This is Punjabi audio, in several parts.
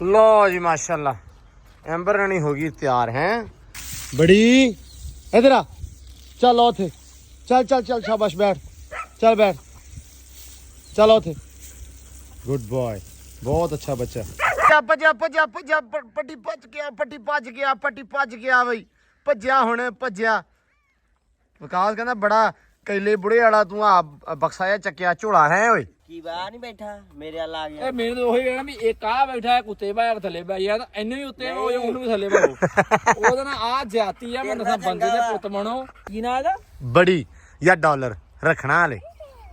लो जी माशाल्लाह एम्बर रानी होगी तैयार हैं बड़ी इधर आ चल लो थे चल चल चल शाबाश बैठ चल बैठ चलो थे गुड बॉय बहुत अच्छा बच्चा भजा भजा भजा पट्टी भज गया पट्टी भज गया पट्टी भज गया बई भज्या हुण भज्या विकास कहना बड़ा कैले बुढ़े वाला तू आ बक्सा या चक्या झोला है ओए की बाहर नहीं बैठा मेरे वाला आ गया ए मेरे तो वही कहना भी एक आ बैठा है कुत्ते बाहर थले बैठा तो इन्ने भी उत्ते हो या ਉਹਨੂੰ ਵੀ ਥੱਲੇ ਬਾਓ ਉਹਦਾ ਨਾ ਆ ਜਾਤੀ ਆ ਮੈਂ ਦੱਸਾਂ ਬੰਦੇ ਦੇ ਪੁੱਤ ਬਣੋ ਕੀ ਨਾ ਇਹਦਾ ਬੜੀ ਜਾਂ ਡਾਲਰ ਰੱਖਣਾ ਹਲੇ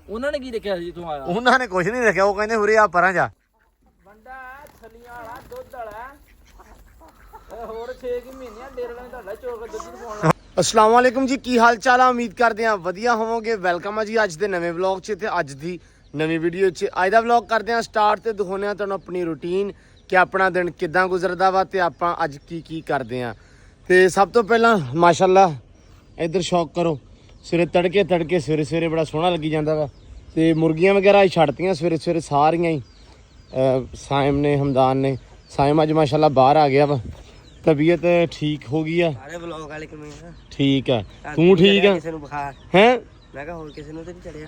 ਉਹਨਾਂ ਨੇ ਕੀ ਦੇਖਿਆ ਸੀ ਤੂੰ ਆਇਆ ਉਹਨਾਂ ਨੇ ਕੁਝ ਨਹੀਂ ਰੱਖਿਆ ਉਹ ਕਹਿੰਦੇ ਹੁਰੇ ਆ ਪਰਾਂ ਜਾ ਬੰਦਾ ਥਲੀਆਂ ਵਾਲਾ ਦੁੱਧ ਵਾਲਾ ਹੋਰ 6 ਮਹੀਨੇ ਡੇਰ ਵਾਲਾ ਤੁਹਾਡਾ ਚੋਰ ਦੁੱਧ ਪਾਉਣ अस्सलाम वालेकुम जी की हाल चाल है उम्मीद करते हैं वधिया होवोगे वेलकम है जी अज के नवे व्लॉग च ते अज दी नवी वीडियो च अज दा व्लॉग करते हैं स्टार्ट ते दिखाने हैं तुहानूं अपनी रूटीन कि अपना दिन किदां गुजरदा वा ते आपां अज की करदे हां ते सब तो पहला माशाअल्लाह इधर शौक करो सवेरे तड़के सवेरे बड़ा सोहना लगी जांदा वा ते मुर्गियां वगैरह छड्डतियां सवेरे सारियां ही साइम ने हमदान ने साइम अज माशाअल्लाह बाहर आ गया वा तबीयत ठीक हो गई है ਸਾਰੇ ਵਲੌਗ ਵਾਲੇ ਕਿਵੇਂ ਆ ठीक है तू ठीक है ਕਿਸੇ ਨੂੰ ਬੁਖਾਰ हैं ਮੈਂ ਕਿਹਾ ਹੋਰ ਕਿਸੇ ਨੂੰ ਤੇ ਨਹੀਂ ਚੜਿਆ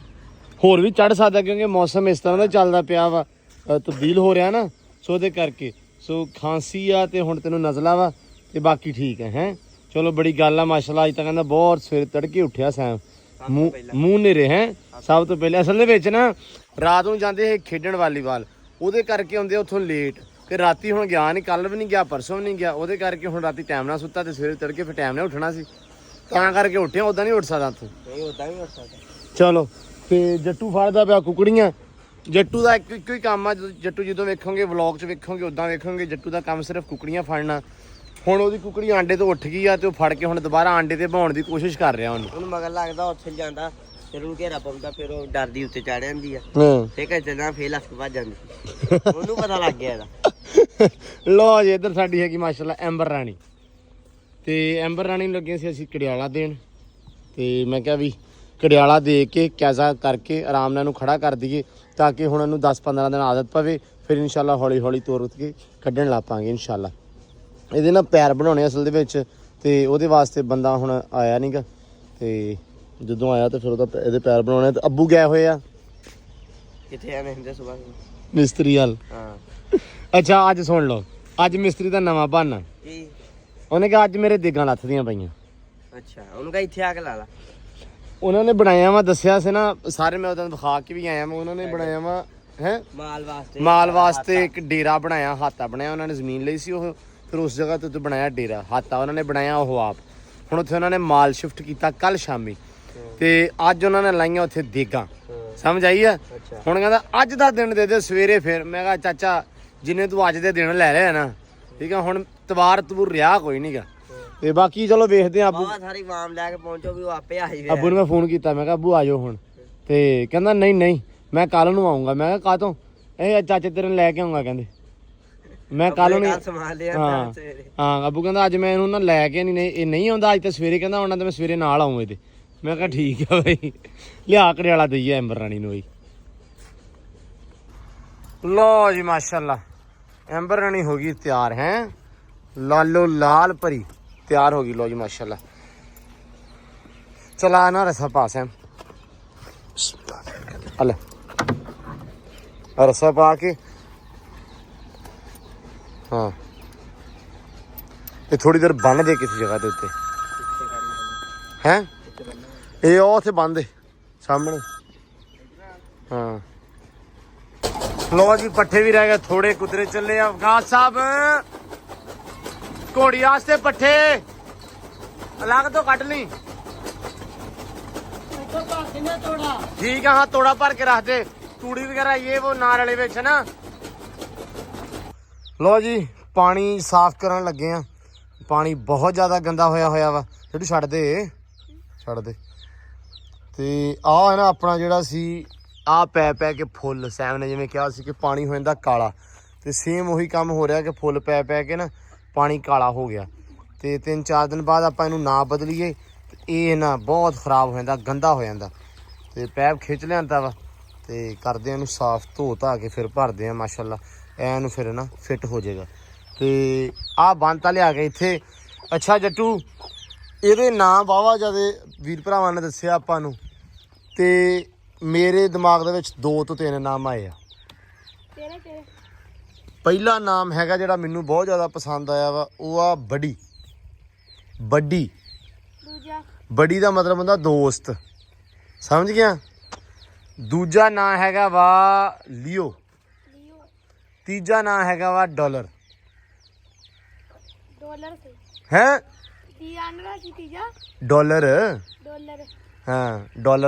ਹੋਰ ਵੀ ਚੜ ਸਕਦਾ ਕਿਉਂਕਿ ਮੌਸਮ ਇਸ ਤਰ੍ਹਾਂ ਦਾ ਚੱਲਦਾ ਪਿਆ ਵਾ ਤਬਦੀਲ ਹੋ ਰਿਹਾ ਨਾ ਸੋ ਉਹਦੇ ਕਰਕੇ ਸੋ ਖਾਂਸੀ ਆ ਤੇ ਹੁਣ ਤੈਨੂੰ ਨਜ਼ਲਾ ਵਾ ਤੇ ਬਾਕੀ ਠੀਕ ਹੈ ਚਲੋ ਬੜੀ ਗੱਲ ਆ ਮਾਸ਼ਾਅੱਲਾ ਅੱਜ ਤਾਂ ਕਹਿੰਦਾ ਬਹੁਤ ਸਵੇਰੇ ਤੜਕੇ ਉੱਠਿਆ ਸੈਮ ਮੂੰਹ ਨੇਰੇ ਹੈ ਸਭ ਤੋਂ ਪਹਿਲੇ ਅਸਲ ਦੇ ਵਿੱਚ ਨਾ ਰਾਤ ਨੂੰ ਜਾਂਦੇ ਇਹ ਖੇਡਣ ਵਾਲੀਬਾਲ ਉਹਦੇ ਕਰਕੇ ਹੁੰਦੇ ਉੱਥੋਂ ਲੇਟ ਤੇ ਰਾਤੀ ਹੁਣ ਗਿਆ ਨਹੀਂ ਕੱਲ ਵੀ ਨਹੀਂ ਗਿਆ ਪਰਸੋਂ ਵੀ ਨਹੀਂ ਗਿਆ ਉਹਦੇ ਕਰਕੇ ਹੁਣ ਰਾਤੀ ਟਾਈਮ ਨਾਲ ਸੁੱਤਾ ਤੇ ਸਵੇਰੇ ਤੜਕੇ ਫਿਰ ਟਾਈਮ ਨਾਲ ਉੱਠਣਾ ਸੀ ਤਾਂ ਕਰਕੇ ਉੱਠਿਆ ਉਦਾਂ ਨਹੀਂ ਉੱਠ ਸਕਦਾ ਤੂੰ ਨਹੀਂ ਉਦਾਂ ਵੀ ਉੱਠ ਸਕਦਾ ਚਲੋ ਤੇ ਜੱਟੂ ਫੜਦਾ ਪਿਆ ਕੁਕੜੀਆਂ ਜੱਟੂ ਦਾ ਇੱਕੋ ਹੀ ਕੰਮ ਆ ਜੱਟੂ ਜਦੋਂ ਵੇਖੋਗੇ ਵਲੌਗ 'ਚ ਵੇਖੋਗੇ ਉਦਾਂ ਵੇਖੋਗੇ ਜੱਟੂ ਦਾ ਕੰਮ ਸਿਰਫ ਕੁਕੜੀਆਂ ਫੜਨਾ ਹੁਣ ਉਹਦੀ ਕੁਕੜੀ ਆਂਡੇ ਤੋਂ ਉੱਠ ਗਈ ਆ ਤੇ ਉਹ ਫੜ ਕੇ ਹੁਣ ਦੁਬਾਰਾ ਆਂਡੇ ਤੇ ਪਾਉਣ ਦੀ ਕੋਸ਼ਿਸ਼ ਕਰ ਰਿਹਾ ਉਹਨੂੰ ਮਗਰ ਲੱਗਦਾ ਉੱਥੇ ਜਾਂਦਾ ਫਿਰ ਉਹਨੂੰ ਘੇਰਾ ਪਾਉਂਦਾ ਫਿਰ ਉਹ ਡਰਦੀ ਉੱਤੇ ਚੜ ਜਾਂਦੀ ਆ ਹਾਂ ਫੇਰ ਕਹਿੰਦੇ ਨਾ ਫੇਰ ਲੱਕ ਵੱਜ ਜਾਂਦੀ ਉਹਨੂੰ ਪਤਾ ਲੱਗ ਗਿਆ ਇਹਦਾ ਲੋ ਜੀ ਇੱਧਰ ਸਾਡੀ ਹੈਗੀ ਮਾਸ਼ਾਅੱਲਾ ਐਂਬਰ ਰਾਣੀ ਤੇ ਐਂਬਰ ਰਾਣੀ ਨੂੰ ਲੱਗੇ ਸੀ ਅਸੀਂ ਕੜਿਆਲਾ ਦੇਣ ਤੇ ਮੈਂ ਕਿਹਾ ਵੀ ਕੜਿਆਲਾ ਦੇ ਕੇ ਕੈਜ਼ਾ ਕਰਕੇ ਆਰਾਮ ਨਾਲ ਇਹਨੂੰ ਖੜਾ ਕਰ ਦਈਏ ਤਾਂ ਕਿ ਹੁਣ ਇਹਨੂੰ 10-15 ਦਿਨ ਆਦਤ ਪਵੇ ਫਿਰ ਇਨਸ਼ਾਅੱਲਾ ਹੌਲੀ ਤੋਰ ਕੇ ਕੱਢਣ ਲੱਗ ਪਾਂਗੇ ਇਨਸ਼ਾਅੱਲਾ ਇਹਦੇ ਨਾਲ ਪੈਰ ਬਣਾਉਣੇ ਅਸਲ ਦੇ ਵਿੱਚ ਤੇ ਉਹਦੇ ਵਾਸਤੇ ਬੰਦਾ ਹੁਣ ਆਇਆ ਨਹੀਂਗਾ ਤੇ ਜਦੋਂ ਆਇਆ ਤਾਂ ਫਿਰ ਉਹਦਾ ਇਹਦੇ ਪੈਰ ਬਣਾਉਣੇ ਤੇ ਅੱਬੂ ਗਏ ਹੋਏ ਆ ਕਿੱਥੇ ਆਨੇ ਹੁੰਦੇ ਸਵੇਰ ਮਿਸਤਰੀ ਹਾਲ ਹਾਂ ਅੱਛਾ ਅੱਜ ਸੁਣ ਲਓ ਅੱਜ ਮਿਸਤਰੀ ਦਾ ਨਵਾਂ ਬਹਾਨਾ ਕੀ ਉਹਨੇ ਕਿਹਾ ਅੱਜ ਮੇਰੇ ਦੇਗਾਂ ਲੱਥਦੀਆਂ ਪਈਆਂ ਅੱਛਾ ਉਹਨੂੰ ਕਹ ਇੱਥੇ ਆ ਕੇ ਲਾ ਲਾ ਉਹਨਾਂ ਨੇ ਬਣਾਇਆ ਵਾ ਦੱਸਿਆ ਸੀ ਨਾ ਸਾਰੇ ਮੈਂ ਉਦੋਂ ਵਿਖਾ ਕੇ ਵੀ ਆਇਆ ਮੈਂ ਉਹਨਾਂ ਨੇ ਬਣਾਇਆ ਵਾ ਹੈ ਮਾਲ ਵਾਸਤੇ ਇੱਕ ਡੇਰਾ ਬਣਾਇਆ ਹਾਤਾ ਬਣਾਇਆ ਉਹਨਾਂ ਨੇ ਜ਼ਮੀਨ ਲਈ ਸੀ ਉਹ ਫਿਰ ਉਸ ਜਗ੍ਹਾ ਤੇ ਬਣਾਇਆ ਡੇਰਾ ਹਾਤਾ ਉਹਨਾਂ ਨੇ ਬਣਾਇਆ ਉਹ ਆਪ ਹੁਣ ਉੱਥੇ ਉਹਨਾਂ ਨੇ ਮਾਲ ਸ਼ਿਫਟ ਕੀਤਾ ਕੱਲ ਸ਼ਾਮੀ ਤੇ ਅੱਜ ਉਹਨਾਂ ਨੇ ਲਾਈਆਂ ਉੱਥੇ ਦੇਗਾਂ ਸਮਝ ਆਈ ਆ ਹੁਣ ਕਹਿੰਦਾ ਅੱਜ ਦਾ ਦਿਨ ਦੇ ਦੇ ਸਵੇਰੇ ਫਿਰ ਮੈਂ ਕਿਹਾ ਚਾਚਾ ਜਿੰਨੇ ਤੂੰ ਅੱਜ ਦੇ ਦਿਨ ਲੈ ਲਿਆ ਨਾ ਠੀਕ ਆ ਹੁਣ ਤਵਾਰ ਤਬੂਰ ਰਿਹਾ ਕੋਈ ਨਹੀਂਗਾ ਤੇ ਬਾਕੀ ਚਲੋ ਵੇਖਦੇ ਆ ਅੱਬੂ ਸਾਰੀ ਵਾਮ ਲੈ ਕੇ ਪਹੁੰਚੋ ਵੀ ਉਹ ਆਪੇ ਆਈ ਵੇ ਅੱਬੂ ਨੂੰ ਮੈਂ ਫੋਨ ਕੀਤਾ ਮੈਂ ਕਿਹਾ ਅੱਬੂ ਆ ਜਾਓ ਹੁਣ ਤੇ ਕਹਿੰਦਾ ਨਹੀਂ ਮੈਂ ਕੱਲ ਨੂੰ ਆਉਂਗਾ ਮੈਂ ਕਿਹਾ ਕਾਹਤੋਂ ਇਹ ਚਾਚੇ ਤੇਰੇ ਨੂੰ ਲੈ ਕੇ ਆਉਂਗਾ ਕਹਿੰਦੇ ਮੈਂ ਕੱਲ ਨੂੰ ਹਾਂ ਅੱਬੂ ਕਹਿੰਦਾ ਅੱਜ ਮੈਂ ਇਹਨੂੰ ਨਾ ਲੈ ਕੇ ਨਹੀਂ ਇਹ ਨਹੀਂ ਆਉਂਦਾ ਅੱਜ ਤਾਂ ਸਵੇਰੇ ਕਹਿੰਦਾ ਆਉਣਾ ਤੇ ਮੈਂ ਸਵੇਰੇ ਨਾਲ ਆਉਂ ਇਹਦੇ ਮੈਂ ਕਿਹਾ ਠੀਕ ਆ ਬਈ ਲਿਆ ਕੜਿਆਲਾ ਦਈਏ ਐਂਬਰ ਰਾਣੀ ਨੂੰ ਬਈ ਲੋ ਜੀ ਮਾਸ਼ਾਅੱਲਾ ਐਂਬਰ ਰਾਣੀ ਹੋ ਗਈ ਤਿਆਰ ਹੈ ਲਾਲੋ ਲਾਲ ਭਰੀ ਤਿਆਰ ਹੋ ਗਈ ਲੋ ਜੀ ਮਾਸ਼ਾਅੱਲਾ ਚਲਾ ਨਾ ਰਸਾ ਪਾਸ ਹੈ ਅਲੇ ਰਸਾ ਪਾ ਕੇ ਹਾਂ ਇਹ ਥੋੜੀ ਦੇਰ ਬੰਨ ਦੇ ਕਿਸੇ ਜਗ੍ਹਾ ਦੇ ਉੱਤੇ ਹੈ ਇਹ ਉਹ ਉੱਥੇ ਬੰਨ ਦੇ ਸਾਹਮਣੇ ਹਾਂ ਲੋ ਜੀ ਪੱਠੇ ਵੀ ਰਹਿ ਗਏ ਥੋੜੇ ਕੁਤਰੇ ਚੱਲੇ ਆ ਅਫਗਾਨ ਸਾਹਿਬ ਘੋੜੀ ਵਾਸਤੇ ਪੱਠੇ ਅਲੱਗ ਤੋਂ ਕੱਢ ਲਈ ਠੀਕ ਆ ਹਾਂ ਤੋੜਾ ਭਰ ਕੇ ਰੱਖ ਦੇ ਤੂੜੀ ਵਗੈਰਾ ਇਹ ਉਹ ਨਾਰ ਵਾਲੇ ਵਿੱਚ ਨਾ ਲੋ ਜੀ ਪਾਣੀ ਸਾਫ਼ ਕਰਨ ਲੱਗੇ ਆ ਪਾਣੀ ਬਹੁਤ ਜ਼ਿਆਦਾ ਗੰਦਾ ਹੋਇਆ ਵਾ ਜਿਹੜੀ ਛੱਡ ਦੇ ਤੇ ਆਹ ਹੈ ਨਾ ਆਪਣਾ ਜਿਹੜਾ ਸੀ ਆਹ ਪੈ ਕੇ ਫੁੱਲ ਸੈਮ ਨੇ ਜਿਵੇਂ ਕਿਹਾ ਸੀ ਕਿ ਪਾਣੀ ਹੋ ਜਾਂਦਾ ਕਾਲਾ ਤੇ ਸੇਮ ਉਹੀ ਕੰਮ ਹੋ ਰਿਹਾ ਕਿ ਫੁੱਲ ਪੈ ਕੇ ਨਾ ਪਾਣੀ ਕਾਲਾ ਹੋ ਗਿਆ ਤੇ 3-4 ਦਿਨ ਬਾਅਦ ਆਪਾਂ ਇਹਨੂੰ ਨਾ ਬਦਲੀਏ ਤੇ ਇਹ ਨਾ ਬਹੁਤ ਖਰਾਬ ਹੋ ਜਾਂਦਾ ਗੰਦਾ ਹੋ ਜਾਂਦਾ ਤੇ ਪੈਪ ਖਿੱਚ ਲਿਆਂਦਾ ਵਾ ਤੇ ਕਰਦੇ ਇਹਨੂੰ ਸਾਫ਼ ਧੋ ਧਾ ਕੇ ਫਿਰ ਭਰਦੇ ਆ ਮਾਸ਼ਾਅੱਲਾ ਐਨ ਫਿਰ ਨਾ ਫਿੱਟ ਹੋ ਜਾਏਗਾ। ਤੇ ਆਹ ਬੰਤਾ ਲਿਆ ਕੇ ਇੱਥੇ। ਅੱਛਾ ਜੱਟੂ, ਇਹਦੇ ਨਾਂ ਵਾਹਵਾ ਜਿਆਦੇ ਵੀਰ ਭਰਾਵਾਂ ਨੇ ਦੱਸਿਆ ਆਪਾਂ ਨੂੰ, ਤੇ ਮੇਰੇ ਦਿਮਾਗ ਦੇ ਵਿੱਚ 2 ਤੋਂ 3 ਨਾਮ ਆਏ ਆ। ਪਹਿਲਾ ਨਾਮ ਹੈਗਾ ਜਿਹੜਾ ਮੈਨੂੰ ਬਹੁਤ ਜ਼ਿਆਦਾ ਪਸੰਦ ਆਇਆ ਵਾ, ਉਹ ਆ ਬੜੀ। ਬੱਡੀ, ਬੜੀ ਦਾ ਮਤਲਬ ਹੁੰਦਾ ਦੋਸਤ, ਸਮਝ ਗਿਆ। ਦੂਜਾ ਨਾਂ ਹੈਗਾ ਵਾ ਲਿਓ। ਤੀਜਾ ਨਾਂ ਹੈਗਾ ਵਾ ਡਾਲਰ। ਹੈ ਡਾਲਰ, ਹਾਂ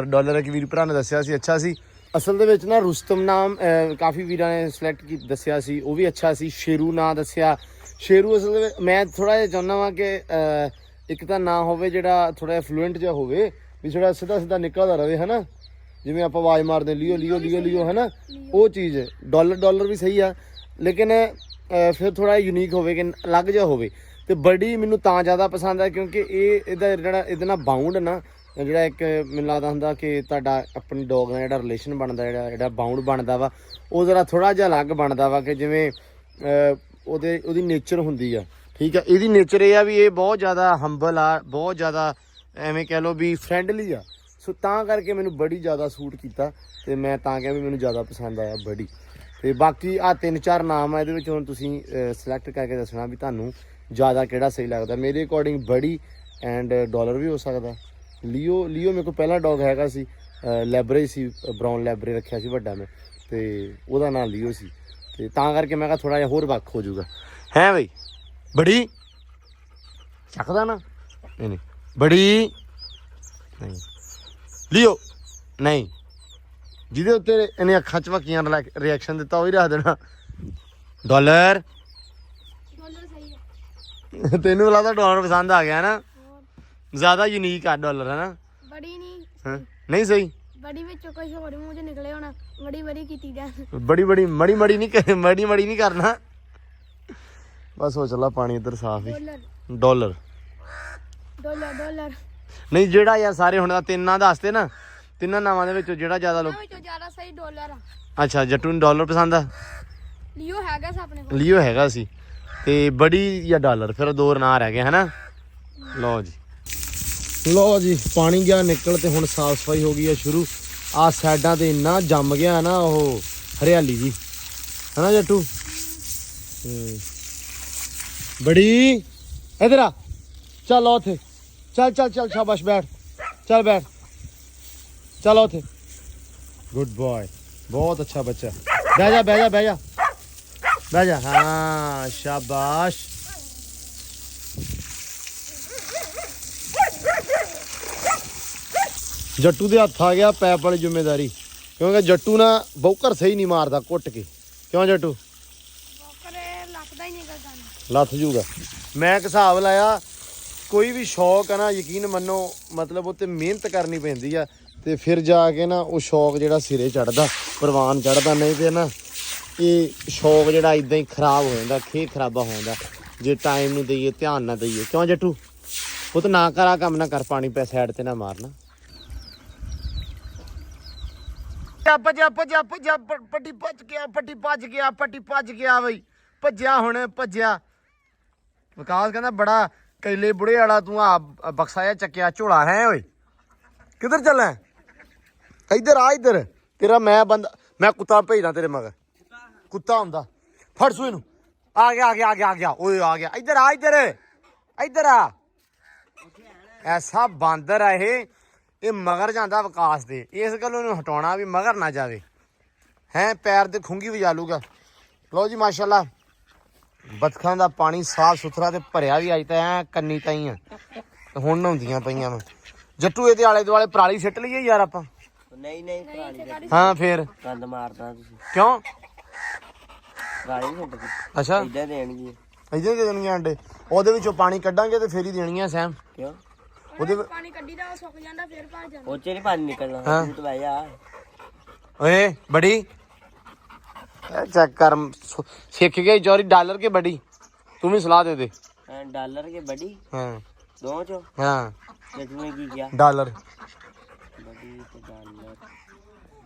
ਡਾਲਰ ਇੱਕ ਵੀਰ ਭਰਾ ਨੇ ਦੱਸਿਆ ਸੀ, ਅੱਛਾ ਸੀ। ਅਸਲ ਦੇ ਵਿੱਚ ਨਾ ਰੁਸਤਮ ਨਾਮ ਕਾਫੀ ਵੀਰਾਂ ਨੇ ਸਿਲੈਕਟ ਦੱਸਿਆ ਸੀ, ਉਹ ਵੀ ਅੱਛਾ ਸੀ। ਸ਼ੇਰੂ ਨਾਂ ਦੱਸਿਆ। ਸ਼ੇਰੂ ਅਸਲ ਦੇ ਵਿੱਚ ਮੈਂ ਥੋੜਾ ਜਿਹਾ ਚਾਹੁੰਦਾ ਵਾਂ ਕਿ ਇੱਕ ਤਾਂ ਨਾਂ ਹੋਵੇ ਜਿਹੜਾ ਥੋੜਾ ਜਿਹਾ ਫਲੂਐਂਟ ਜਿਹਾ ਹੋਵੇ, ਵੀ ਥੋੜਾ ਸਿੱਧਾ ਨਿਕਲਦਾ ਰਹੇ, ਹਨਾ। ਜਿਵੇਂ ਆਪਾਂ ਆਵਾਜ਼ ਮਾਰਦੇ ਲਿਓ ਹਨਾ, ਉਹ ਚੀਜ਼। ਡਾਲਰ ਵੀ ਸਹੀ ਆ, ਲੇਕਿਨ ਫਿਰ ਥੋੜਾ ਯੂਨੀਕ ਹੋਵੇ ਕਿ ਅਲੱਗ ਜਿਹਾ ਹੋਵੇ। ਤੇ ਬੜੀ ਮੈਨੂੰ ਤਾਂ ਜ਼ਿਆਦਾ ਪਸੰਦ ਆ ਕਿਉਂਕਿ ਇਹਦਾ ਜਿਹੜਾ ਇਹਦੇ ਨਾਲ ਬਾਉਂਡ ਨਾ, ਜਿਹੜਾ ਇੱਕ ਮੈਨੂੰ ਲੱਗਦਾ ਹੁੰਦਾ ਕਿ ਤੁਹਾਡਾ ਆਪਣੀ ਡੌਗ ਨਾਲ ਜਿਹੜਾ ਰਿਲੇਸ਼ਨ ਬਣਦਾ, ਜਿਹੜਾ ਬਾਉਂਡ ਬਣਦਾ ਵਾ, ਉਹ ਜ਼ਰਾ ਥੋੜਾ ਜਿਹਾ ਅਲੱਗ ਬਣਦਾ ਵਾ ਕਿ ਜਿਵੇਂ ਉਹਦੀ ਨੇਚਰ ਹੁੰਦੀ ਆ। ਠੀਕ ਆ, ਇਹਦੀ ਨੇਚਰ ਇਹ ਆ ਵੀ ਇਹ ਬਹੁਤ ਜ਼ਿਆਦਾ ਹੰਬਲ ਆ, ਬਹੁਤ ਜ਼ਿਆਦਾ ਐਵੇਂ ਕਹਿ ਲਓ ਵੀ ਫਰੈਂਡਲੀ ਆ। ਸੋ ਤਾਂ ਕਰਕੇ ਮੈਨੂੰ ਬੜੀ ਜ਼ਿਆਦਾ ਸੂਟ ਕੀਤਾ, ਤੇ ਮੈਂ ਤਾਂ ਕਿਹਾ ਵੀ ਮੈਨੂੰ ਜ਼ਿਆਦਾ ਪਸੰਦ ਆਇਆ ਬੜੀ। ਤੇ ਬਾਕੀ ਆਹ 3-4 ਨਾਮ ਆ, ਇਹਦੇ ਵਿੱਚ ਹੁਣ ਤੁਸੀਂ ਸਿਲੈਕਟ ਕਰਕੇ ਦੱਸਣਾ ਵੀ ਤੁਹਾਨੂੰ ਜ਼ਿਆਦਾ ਕਿਹੜਾ ਸਹੀ ਲੱਗਦਾ। ਮੇਰੇ ਅਕੋਰਡਿੰਗ ਬੜੀ ਐਂਡ ਡਾਲਰ ਵੀ ਹੋ ਸਕਦਾ। ਲਿਓ ਮੇਰੇ ਕੋਲ ਪਹਿਲਾ ਡੌਗ ਹੈਗਾ ਸੀ, ਲੈਬਰੇ ਸੀ, ਬਰਾਊਨ ਲੈਬਰੇ ਰੱਖਿਆ ਸੀ ਵੱਡਾ ਮੈਂ, ਤੇ ਉਹਦਾ ਨਾਂ ਲਿਓ ਸੀ। ਤੇ ਤਾਂ ਕਰਕੇ ਮੈਂ ਕਿਹਾ ਥੋੜਾ ਜਿਹਾ ਹੋਰ ਵੱਖ ਹੋ ਜਾਊਗਾ। ਹੈ ਬਈ ਬੜੀ ਚੱਕਦਾ ਨਾ, ਨਹੀਂ ਬੜੀ ਨਹੀਂ, ਲਿਓ ਨਹੀਂ। ਜਿਹਦੇ ਉੱਤੇ ਇਹਨੇ ਅੱਖਾਂ ਝਪਕੀਆਂ ਰਿਐਕਸ਼ਨ ਦਿੱਤਾ ਉਹੀ ਰੱਖ ਦੇਣਾ। ਡਾਲਰ ਤੈਨੂੰ ਲੱਗਦਾ ਡਾਲਰ ਪਸੰਦ ਆ ਗਿਆ ਨਾ, ਜ਼ਿਆਦਾ ਯੂਨੀਕ ਆ ਡਾਲਰ, ਹਨਾ। ਬੜੀ ਨਹੀਂ ਸਹੀ, ਬੜੀ ਵਿੱਚੋਂ ਕੁਝ ਹੋਰ ਮੂੰਹ ਚ ਨਿਕਲੇ ਹੋਣਾ। ਬੜੀ ਕੀਤੀ ਜਾ, ਬੜੀ ਮੜੀ ਨਹੀਂ ਕਰਨਾ ਬਸ। ਉਹ ਚੱਲਾ ਪਾਣੀ ਇੱਧਰ ਸਾਫ ਹੀ। ਡਾਲਰ ਨਹੀਂ, ਜਿਹੜਾ ਯਾਰ ਸਾਰੇ ਹੁਣ ਤਿੰਨਾਂ ਦੱਸਦੇ ਨਾ, ਤਿੰਨਾਂ ਨਾਵਾਂ ਦੇ ਵਿੱਚੋਂ ਜਿਹੜਾ ਜ਼ਿਆਦਾ ਲੋਕ ਜ਼ਿਆਦਾ ਸਹੀ ਡਾਲਰ ਆ। ਅੱਛਾ, ਜੱਟੂ ਨੂੰ ਡਾਲਰ ਪਸੰਦ ਆ। ਲਿਓ ਹੈਗਾ ਸੀ ਆਪਣੇ ਕੋਲ, ਲਿਓ ਹੈਗਾ ਸੀ, ਤੇ ਬੜੀ ਜਾਂ ਡਾਲਰ, ਫਿਰ 2 ਨਾਂ ਰਹਿ ਗਏ, ਹਨਾ। ਲਓ ਜੀ ਪਾਣੀ ਗਿਆ ਨਿਕਲ, ਤੇ ਹੁਣ ਸਾਫ ਸਫਾਈ ਹੋ ਗਈ ਆ ਸ਼ੁਰੂ। ਆਹ ਸਾਈਡਾਂ ਤੇ ਇੰਨਾ ਜੰਮ ਗਿਆ ਨਾ ਉਹ ਹਰਿਆਲੀ ਜੀ, ਹਨਾ ਜੱਟੂ। ਬੜੀ ਇਧਰ ਆ, ਚੱਲ ਉੱਥੇ, ਚੱਲ ਸ਼ਾਬਾਸ਼, ਬੈਠ, ਚੱਲ ਬੈਠ, ਚੱਲ ਉੱਥੇ। ਗੁੱਡ ਬॉय, ਬਹੁਤ ਅੱਛਾ ਬੱਚਾ। ਬਹਿ ਜਾ ਹਾਂ, ਸ਼ਾਬਾਸ਼। ਜੱਟੂ ਦੇ ਹੱਥ ਆ ਗਿਆ ਪੈਪ ਵਾਲੀ ਜ਼ਿੰਮੇਵਾਰੀ, ਕਿਉਂਕਿ ਜੱਟੂ ਨਾ ਬੌਕਰ ਸਹੀ ਨਹੀਂ ਮਾਰਦਾ ਕੁੱਟ ਕੇ। ਕਿਉਂ ਜੱਟੂ? ਲੱਥਦਾ ਹੀ ਨਹੀਂ ਕਰਦਾ, ਲੱਥ ਜੂਗਾ। ਮੈਂ ਇੱਕ ਹਿਸਾਬ ਲਾਇਆ, ਕੋਈ ਵੀ ਸ਼ੌਕ ਹੈ ਨਾ, ਯਕੀਨ ਮੰਨੋ, ਮਤਲਬ ਉਹ ਤੇ ਮਿਹਨਤ ਕਰਨੀ ਪੈਂਦੀ ਆ, ਤੇ ਫਿਰ ਜਾ ਕੇ ਨਾ ਉਹ ਸ਼ੌਕ ਜਿਹੜਾ ਸਿਰੇ ਚੜਦਾ, ਪ੍ਰਵਾਨ ਚੜਦਾ। ਨਹੀਂ ਤੇ ਨਾ ਇਹ ਸ਼ੌਕ ਜਿਹੜਾ ਇਦਾਂ ਹੀ ਖਰਾਬ ਹੋ ਜਾਂਦਾ, ਖਰਾਬਾ ਹੋ ਜਾਂਦਾ ਜੇ ਟਾਈਮ ਨੂੰ ਦਈਏ, ਧਿਆਨ ਨਾ ਦਈਏ। ਕਿਉਂ ਜੱਟੂ? ਉਹ ਤਾਂ ਨਾ ਕਰਾ ਕੰਮ ਨਾ ਕਰ, ਪਾਣੀ ਪੈ ਸਾਈਡ ਤੇ ਨਾ ਮਾਰਨਾ। ਭੱਜਿਆ ਪੱਟੀ ਭੱਜ ਗਿਆ ਬਈ, ਭੱਜਿਆ। ਵਿਕਾਸ ਕਹਿੰਦਾ ਬੜਾ ਕੈਲੇ ਬੁੜੇ ਵਾਲਾ ਤੂੰ ਆ ਬਕਸਾ ਜਿਹਾ ਚੱਕਿਆ ਝੋਲਾ ਹੈ ਓਏ, ਕਿੱਧਰ ਚੱਲਾਂ? ਇੱਧਰ ਤੇਰਾ ਮੈਂ ਕੁੱਤਾ ਭੇਜਦਾ ਤੇਰੇ ਮਗਰ। ਕੁੱਤਾ ਹੁੰਦਾ, ਫੜ ਸੂ ਇਹਨੂੰ। ਆ ਗਿਆ ਓਏ, ਆ ਗਿਆ। ਇੱਧਰ ਆ। ਐਸਾ ਬਾਂਦਰ ਆ ਇਹ ਮਗਰ ਜਾਂਦਾ ਵਿਕਾਸ ਦੇ, ਇਸ ਗੱਲੋਂ ਇਹਨੂੰ ਹਟਾਉਣਾ ਵੀ ਮਗਰ ਨਾ ਜਾਵੇ। ਹੈ ਪੈਰ ਤੇ ਖੁੰਗੀ ਵਜਾ ਲੂਗਾ। ਲਓ ਜੀ ਮਾਸ਼ਾਅੱਲਾ, ਬਤਖਾਂ ਦਾ ਪਾਣੀ ਸਾਫ ਸੁਥਰਾ ਤੇ ਭਰਿਆ ਵੀ ਅੱਜ ਤਾਂ ਐ ਕੰਨੀ ਤਾਈ ਆ, ਹੁਣ ਨਹਾਉਂਦੀਆਂ ਪਈਆਂ ਵਾ। ਜੱਟੂ ਇਹਦੇ ਆਲੇ ਦੁਆਲੇ ਪਰਾਲੀ ਸਿੱਟ ਲਈਏ ਯਾਰ ਆਪਾਂ। ਨਹੀਂ ਹਾਂ ਫੇਰ ਗੰਦ ਮਾਰਦਾ ਤੁਸੀਂ। ਕਿਉਂ? ਪਰਾਲੀ ਛੱਡਦੀ। ਅੱਛਾ, ਇੱਦਾਂ ਦੇਣਗੇ, ਇੱਦਾਂ ਦੇ ਦੇਣਗੇ ਅੰਡੇ। ਉਹਦੇ ਵਿੱਚੋਂ ਪਾਣੀ ਕੱਢਾਂਗੇ ਤੇ ਫੇਰ ਹੀ ਦੇਣੀਆਂ ਸੈਮ। ਕਿਉਂ? ਉਹਦੇ ਪਾਣੀ ਕੱਢੀ ਦਾ, ਉਹ ਸੁੱਕ ਜਾਂਦਾ, ਫਿਰ ਭੱਜ ਜਾਂਦਾ। ਉਹ ਚ ਨਹੀਂ ਪਾਣੀ ਨਿਕਲਣਾ, ਤੂੰ ਤਾਂ ਬਹਿ ਜਾ। ਓਏ ਬੜੀ ਚੈੱਕ ਕਰ, ਸਿੱਖ ਗਈ ਚੋਰੀ। ਡਾਲਰ ਕੇ ਬੜੀ, ਤੂੰ ਵੀ ਸਲਾਹ ਦੇ ਦੇ। ਡਾਲਰ ਕੇ ਬੜੀ, ਹਾਂ ਦੋ ਚੋ। ਹਾਂ, ਜਿਵੇਂ ਕੀ ਕਿਹਾ? ਡਾਲਰ ਬੜੀ ਤੇ ਡਾਲਰ,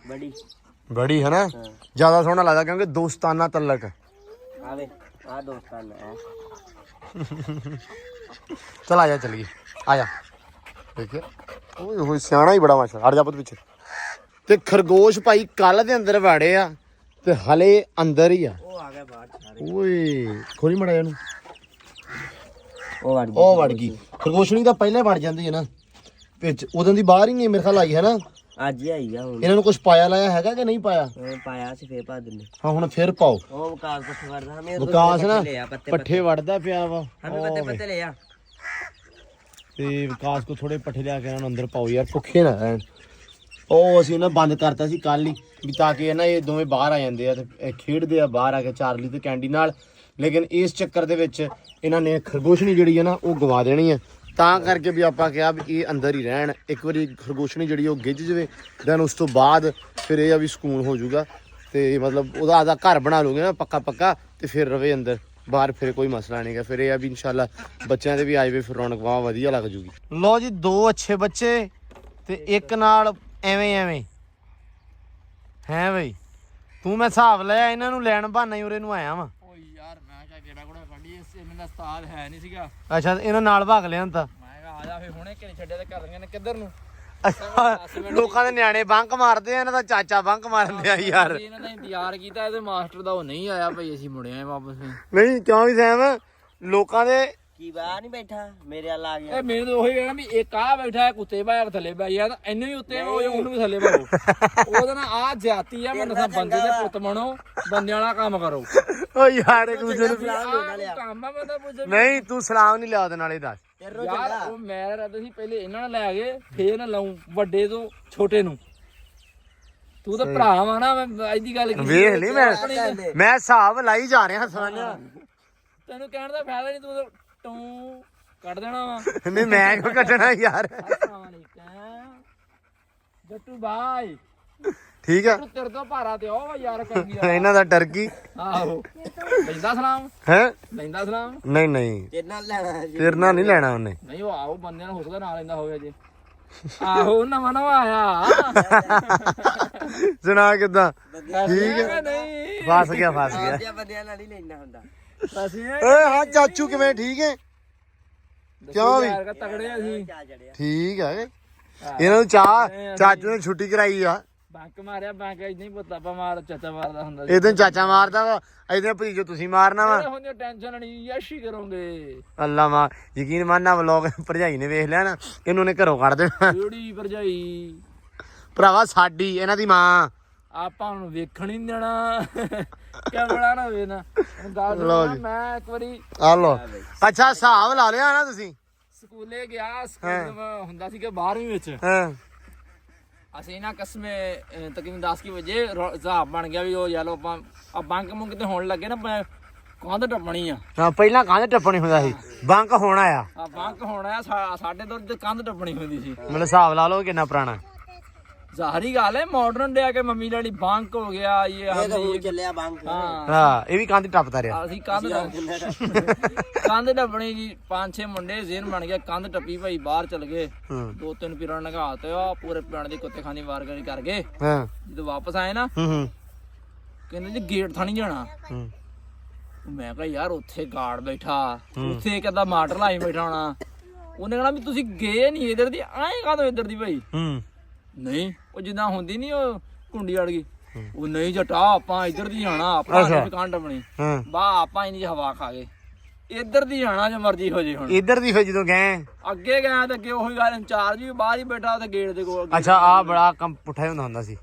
ਬੜੀ ਹੈ ਨਾ। ਜ਼ਿਆਦਾ ਸੋਹਣਾ ਲੱਗਦਾ ਕਿਉਂਕਿ ਦੋਸਤਾਨਾ ਤਲਕ। ਆਵੇ ਆ ਦੋਸਤਾਂ ਨੇ ਚਲ ਆ ਜਾ ਚੱਲੀਏ ਆ ਜਾ ਦੇਖਿਆ ਓਏ ਹੋਏ ਸਿਆਣਾ ਹੀ ਬੜਾ ਮਾਸ਼ਾ ਹਟ ਜਾ ਪੁੱਤ ਪਿੱਛੇ ਤੇ ਖਰਗੋਸ਼ ਭਾਈ ਕੱਲ ਦੇ ਅੰਦਰ ਵਾੜੇ ਆ ਤੇ ਹਲੇ ਅੰਦਰ ਹੀ ਆ ਉਹ ਆ ਗਿਆ ਬਾਹਰ ਸਾਰੇ ਓਏ ਖੋਲੀ ਮੜਾ ਇਹਨੂੰ ਉਹ ਵੜ ਗਈ ਖਰਗੋਸ਼ਣੀ ਤਾਂ ਪਹਿਲਾਂ ਵੜ ਜਾਂਦੀ ਹੈ ਨਾ ਵਿੱਚ ਉਦੋਂ ਦੀ ਬਾਹਰ ਹੀ ਨਹੀਂ ਮੇਰੇ ਖਿਆਲ ਆਈ ਹੈ ਨਾ ਅੱਜ ਹੀ ਆਈ ਆ ਹੁਣ ਇਹਨਾਂ ਨੂੰ ਕੁਝ ਪਾਇਆ ਲਾਇਆ ਹੈਗਾ ਕਿ ਨਹੀਂ ਪਾਇਆ ਪਾਇਆ ਸੀ ਫੇਰ ਪਾ ਦਿੰਦੇ ਹਾਂ ਹੁਣ ਫਿਰ ਪਾਓ ਉਹ ਵਿਕਾਸ ਪੱਠੇ ਵੜਦਾ ਹਮੇ ਵਿਕਾਸ ਨਾ ਪੱਠੇ ਵੜਦਾ ਪਿਆ ਵਾ ਹਮੇ ਪੱਤੇ ਲੈ ਆ ਤੇ ਵਿਕਾਸ ਕੋ ਥੋੜੇ ਪੱਠੇ ਲਿਆ ਕੇ ਇਹਨਾਂ ਨੂੰ ਅੰਦਰ ਪਾਓ ਯਾਰ ਭੁੱਖੇ ਨਾ ਰਹਿਣ ਉਹ ਅਸੀਂ ਉਹਨਾਂ ਬੰਦ ਕਰਤਾ ਸੀ ਕੱਲ ਹੀ ਵੀ ਤਾਂ ਕਿ ਇਹ ਦੋਵੇਂ ਬਾਹਰ ਆ ਜਾਂਦੇ ਆ ਤੇ ਇਹ ਖੇਡਦੇ ਆ ਬਾਹਰ ਆ ਕੇ ਚਾਰਲੀ ਤੇ ਕੈਂਡੀ ਨਾਲ ਲੇਕਿਨ ਇਸ ਚੱਕਰ ਦੇ ਵਿੱਚ ਇਹਨਾਂ ਨੇ ਖਰਗੋਸ਼ਣੀ ਜਿਹੜੀ ਹੈ ਨਾ ਉਹ ਗਵਾ ਦੇਣੀ ਹੈ ਤਾਂ ਕਰਕੇ ਵੀ ਆਪਾਂ ਕਿਹਾ ਵੀ ਇਹ ਅੰਦਰ ਹੀ ਰਹਿਣ ਇੱਕ ਵਾਰੀ ਖਰਗੋਸ਼ਣੀ ਜਿਹੜੀ ਉਹ ਗਿੱਝ ਜਵੇ ਦੈਨ ਉਸ ਤੋਂ ਬਾਅਦ ਫਿਰ ਇਹ ਆ ਵੀ ਸਕੂਨ ਹੋ ਜਾਊਗਾ ਤੇ ਮਤਲਬ ਉਹਦਾ ਆਦਾ ਘਰ ਬਣਾ ਲਓਗੇ ਨਾ ਪੱਕਾ ਤੇ ਫਿਰ ਰਵੇ ਅੰਦਰ ਬਾਹਰ ਫਿਰ ਕੋਈ ਮਸਲਾ ਨਹੀਂਗਾ ਫਿਰ ਇਹ ਆ ਵੀ ਇਨਸ਼ਾਅੱਲਾ ਬੱਚਿਆਂ ਦੇ ਵੀ ਆਏ ਵੇ ਫਿਰ ਰੌਣਕ ਵਾਹ ਵਧੀਆ ਲੱਗ ਜੂਗੀ ਲੋ ਜੀ 2 ਅੱਛੇ ਬੱਚੇ ਤੇ ਇੱਕ ਨਾਲ ਐਵੇਂ ਹੈ ਬਈ ਤੂੰ ਮੈਂ ਹਿਸਾਬ ਲਿਆ ਇਹਨਾਂ ਨੂੰ ਲੈਣ ਬਹਾਨਾ ਹੀ ਉਰੇ ਨੂੰ ਆਇਆ ਵਾਂ ਓ ਯਾਰ ਮੈਂ ਕਿਹਾ ਕਿਹੜਾ ਕੋੜਾ ਕੱਢੀ ਇਹਨਾਂ ਦਾ ਉਸਤਾਦ ਹੈ ਨਹੀਂ ਸੀਗਾ ਅੱਛਾ ਇਹਨਾਂ ਨਾਲ ਭਾਗ ਲਿਆ ਤਾਂ ਮੈਂ ਕਿਹਾ ਆ ਜਾ ਫੇ ਹੁਣੇ ਕਿਹਨੇ ਛੱਡਿਆ ਤੇ ਕਰ ਨੇ ਕਿੱਧਰ ਨੂੰ ਲੋਕਾਂ ਦੇ ਨਿਆਣੇ ਬੰਕ ਮਾਰਦੇ ਆ ਇਹਨਾਂ ਦਾ ਚਾਚਾ ਬੰਕ ਮਾਰਦੇ ਆ ਯਾਰ ਇਹਨਾਂ ਨੇ ਇੰਤਜ਼ਾਰ ਕੀਤਾ ਇਹਦੇ ਮਾਸਟਰ ਦਾ ਉਹ ਨਹੀਂ ਆਇਆ ਭਈ ਅਸੀਂ ਮੁੜੇ ਆਏ ਵਾਪਸ ਨਹੀਂ ਕਿਉਂ ਵੀ ਸੈਮ ਲੋਕਾਂ ਦੇ ਕੀ ਬਾਹਰ ਨਹੀਂ ਬੈਠਾ ਮੇਰੇ ਵੱਲ ਆ ਗਿਆ ਇਹ ਮੈਨੂੰ ਤਾਂ ਉਹੀ ਕਹਿਣਾ ਵੀ ਇੱਕ ਆ ਬੈਠਾ ਹੈ ਕੁੱਤੇ ਬਾਹਰ ਥੱਲੇ ਬੈ ਗਿਆ ਤਾਂ ਇਹਨੂੰ ਵੀ ਉੱਤੇ ਉਹਨੂੰ ਵੀ ਥੱਲੇ ਪਾਓ ਉਹਦਾ ਨਾ ਆ ਜਾਤੀ ਆ ਮੈਨੂੰ ਤਾਂ ਬੰਦੇ ਦੇ ਪੁੱਤ ਬਣੋ ਬੰਦਿਆਂ ਵਾਲਾ ਕੰਮ ਕਰੋ ਓ ਯਾਰ ਇੱਕ ਦੂਜੇ ਨੂੰ ਕੰਮ ਆ ਮੈਂ ਤਾਂ ਪੁੱਛ ਨਹੀਂ ਤੂੰ ਸਲਾਮ ਨਹੀਂ ਲਿਆ ਉਹਦੇ ਨਾਲ ਇਹ ਦੱਸ ਯਾਰ ਉਹ ਮੈਂ ਰੱਦ ਸੀ ਪਹਿਲੇ ਇਹਨਾਂ ਨਾਲ ਲੈ ਗਏ ਫੇਰ ਨਾ ਲਾਉਂ ਵੱਡੇ ਤੋਂ ਛੋਟੇ ਨੂੰ ਤੂੰ ਤਾਂ ਭਰਾ ਵਾ ਨਾ ਮੈਂ ਅੱਜ ਦੀ ਗੱਲ ਕੀਤੀ ਵੇਖ ਲਈ ਮੈਂ ਹਿਸਾਬ ਲਾਈ ਜਾ ਰਿਹਾ ਸਾਨਿਆ ਤੈਨੂੰ ਕਹਿਣ ਦਾ ਫਾਇਦਾ ਨਹੀਂ ਤੂੰ ਤੂੰ ਕੱਢ ਦੇਣਾ ਵਾ ਨਹੀਂ ਮੈਂ ਕਿਉਂ ਕੱਢਣਾ ਯਾਰ ਜੱਟੂ ਬਾਈ ਠੀਕ ਆ ਤੇਰੇ ਤੋਂ ਭਾਰਾ ਤੇ ਉਹ ਯਾਰ ਕਰ ਗਿਆ ਇਹਨਾਂ ਦਾ ਟਰਕੀ ਆਹੋ ਲੈਂਦਾ ਸਲਾਮ ਹੈ ਲੈਂਦਾ ਸਲਾਮ ਨਹੀਂ ਤੇਰੇ ਨਾਲ ਲੈਣਾ ਤੇਰੇ ਨਾਲ ਨਹੀਂ ਲੈਣਾ ਉਹਨੇ ਨਹੀਂ ਉਹ ਆਓ ਬੰਦੇ ਨਾਲ ਹੋ ਸਕਦਾ ਨਾਲ ਲੈਂਦਾ ਹੋਵੇ ਜੇ ਆਹੋ ਨਵਾਂ ਆਇਆ ਸੁਣਾ ਕਿੱਦਾਂ ਠੀਕ ਹੈ ਨਹੀਂ ਫਸ ਗਿਆ ਬੰਦਿਆਂ ਨਾਲ ਹੀ ਲੈਣਾ ਹੁੰਦਾ ਅਸੀਂ ਓਏ ਹਾਂ ਚਾਚੂ ਕਿਵੇਂ ਠੀਕ ਹੈ ਕਿਉਂ ਵੀ ਤਗੜੇ ਅਸੀਂ ਠੀਕ ਹੈ ਇਹਨਾਂ ਨੂੰ ਚਾਚੂ ਨੇ ਛੁੱਟੀ ਕਰਾਈ ਆ ਬੰਕ ਮਾਰਿਆ ਬੰਕ ਇਦਾਂ ਹੀ ਪੁੱਤਾਪਾ ਮਾਰ ਚਾਚਾ ਮਾਰਦਾ ਹੁੰਦਾ ਇਦਾਂ ਚਾਚਾ ਮਾਰਦਾ ਵਾ ਇਦਾਂ ਭਤੀਜੋ ਤੁਸੀਂ ਮਾਰਨਾ ਵਾ ਹੁਣ ਟੈਨਸ਼ਨ ਨਹੀਂ ਯਾਸ਼ੀ ਕਰੋਗੇ ਅੱਲਾ ਮਾ ਯਕੀਨ ਮੰਨਣਾ ਵਲੋਗ ਭਰਜਾਈ ਨੇ ਵੇਖ ਲਿਆ ਨਾ ਇਹਨੂੰ ਨੇ ਘਰੋਂ ਕੱਢ ਦੇਣਾ ਜਿਹੜੀ ਭਰਜਾਈ ਭਰਾਵਾ ਸਾਡੀ ਇਹਨਾਂ ਦੀ ਮਾਂ ਆਪਾਂ ਨੂੰ ਵੇਖਣ ਹੀ ਨਹੀਂ ਦੇਣਾ ਕੈਮਰਾ ਨਾ ਹੋਵੇ ਨਾ ਗੱਲ ਸੁਣਾ ਮੈਂ ਇੱਕ ਵਾਰੀ ਆ ਲੋ ਅੱਛਾ ਹਿਸਾਬ ਲਾ ਲਿਆ ਨਾ ਤੁਸੀਂ ਸਕੂਲੇ ਗਿਆ ਸਕੂਲ ਹੁੰਦਾ ਸੀਗਾ 12ਵੀਂ ਵਿੱਚ ਹਾਂ ਅਸੀਂ ਨਾ ਕਸਮੇ ਤਕਰੀਬਨ 10 ਵਜੇ ਹਿਸਾਬ ਬਣ ਗਿਆ ਵੀ ਉਹ ਯਾਲੋ ਆਪਾਂ ਬੰਕ ਮੁੰਕ ਤੇ ਹੋਣ ਲੱਗੇ ਨਾ ਕੰਧ ਟੱਪਣੀ ਆ ਹਾਂ ਪਹਿਲਾਂ ਕੰਧ ਟੱਪਣੀ ਹੁੰਦਾ ਸੀ ਬੰਕ ਹੋਣਾ ਆ ਬੰਕ ਹੋਣਾ ਸਾਡੇ ਤੋਂ ਤੇ ਕੰਧ ਟੱਪਣੀ ਹੁੰਦੀ ਸੀ ਮਤਲਬ ਹਿਸਾਬ ਲਾ ਲਓ ਕਿੰਨਾ ਪੁਰਾਣਾ ਜ਼ਾਹਰੀ ਗੱਲ ਹੈ ਮਾਡਰਨ ਦੇ ਆ ਕੇ ਮੰਮੀ ਡੈਡੀ ਬੰਕ ਹੋ ਗਿਆ ਇਹ ਚੱਲਿਆ ਬੰਕ ਹਾਂ ਇਹ ਵੀ ਕੰਧ ਟੱਪਦਾ ਰਿਹਾ ਅਸੀਂ ਕੰਧ ਟੱਪਣੀ ਜੀ 5-6 ਮੁੰਡੇ ਜ਼ੇਨ ਬਣ ਗਿਆ ਕੰਧ ਟੱਪੀ ਭਾਈ ਬਾਹਰ ਚਲ ਗਏ 2-3 ਪੀਰਾਂ ਨਗਾ ਤੇ ਆ ਪੂਰੇ ਪਿੰਡ ਦੀ ਕੁੱਤੇ ਖਾਨੀ ਵਾਰਗਰੀ ਕਰ ਗਏ ਹਾਂ ਜਦੋਂ ਵਾਪਸ ਆਏ ਨਾ ਕਹਿੰਦੇ ਜੀ ਗੇਟ ਥਾਣੀ ਜਾਣਾ ਮੈਂ ਕਿਹਾ ਯਾਰ ਉੱਥੇ ਗਾਰਡ ਬੈਠਾ ਉੱਥੇ ਕਹਿੰਦਾ ਮਾਟਰ ਲਾਈ ਬੈਠਾ ਹੋਣਾ ਉਹਨੇ ਕਹਿਣਾ ਵੀ ਤੁਸੀਂ ਗਏ ਨਹੀਂ ਇਧਰ ਦੀ ਆਏ ਕਾਹਦੋਂ ਇਧਰ ਦੀ ਭਾਈ ਨਹੀਂ ਉਹ ਜਿੱਦਾਂ ਹੁੰਦੀ ਨਹੀਂ ਉਹ ਕੁੰਡੀ ਅੜ ਗਈ ਉਹ ਨਹੀਂ ਜਟਾ ਆਪਾਂ ਇਧਰ ਦੀ ਜਾਣਾ ਆਪਾਂ ਕੰਡ ਆਪਣੀ ਬਾ ਆਪਾਂ ਇੰਨੀ ਹਵਾ ਖਾ ਗਏ ਇੱਧਰ ਦੀ ਜਾਣਾ ਜੋ ਮਰਜੀ ਹੋ ਜੇ ਹੁਣ ਇੱਧਰ ਦੀ ਫਿਰ ਜਦੋਂ ਗਏ ਅੱਗੇ ਗਏ ਤੇ ਅੱਗੇ ਉਹੀ ਗੱਲ ਇੰਚਾਰਜ ਵੀ ਬਾਹਰ ਹੀ ਬੈਠਾ ਤੇ ਗੇਟ ਦੇ ਕੋਲ ਅੱਛਾ ਆ ਬੜਾ ਕੰਮ ਪੁੱਠਾ ਹੁੰਦਾ ਸੀ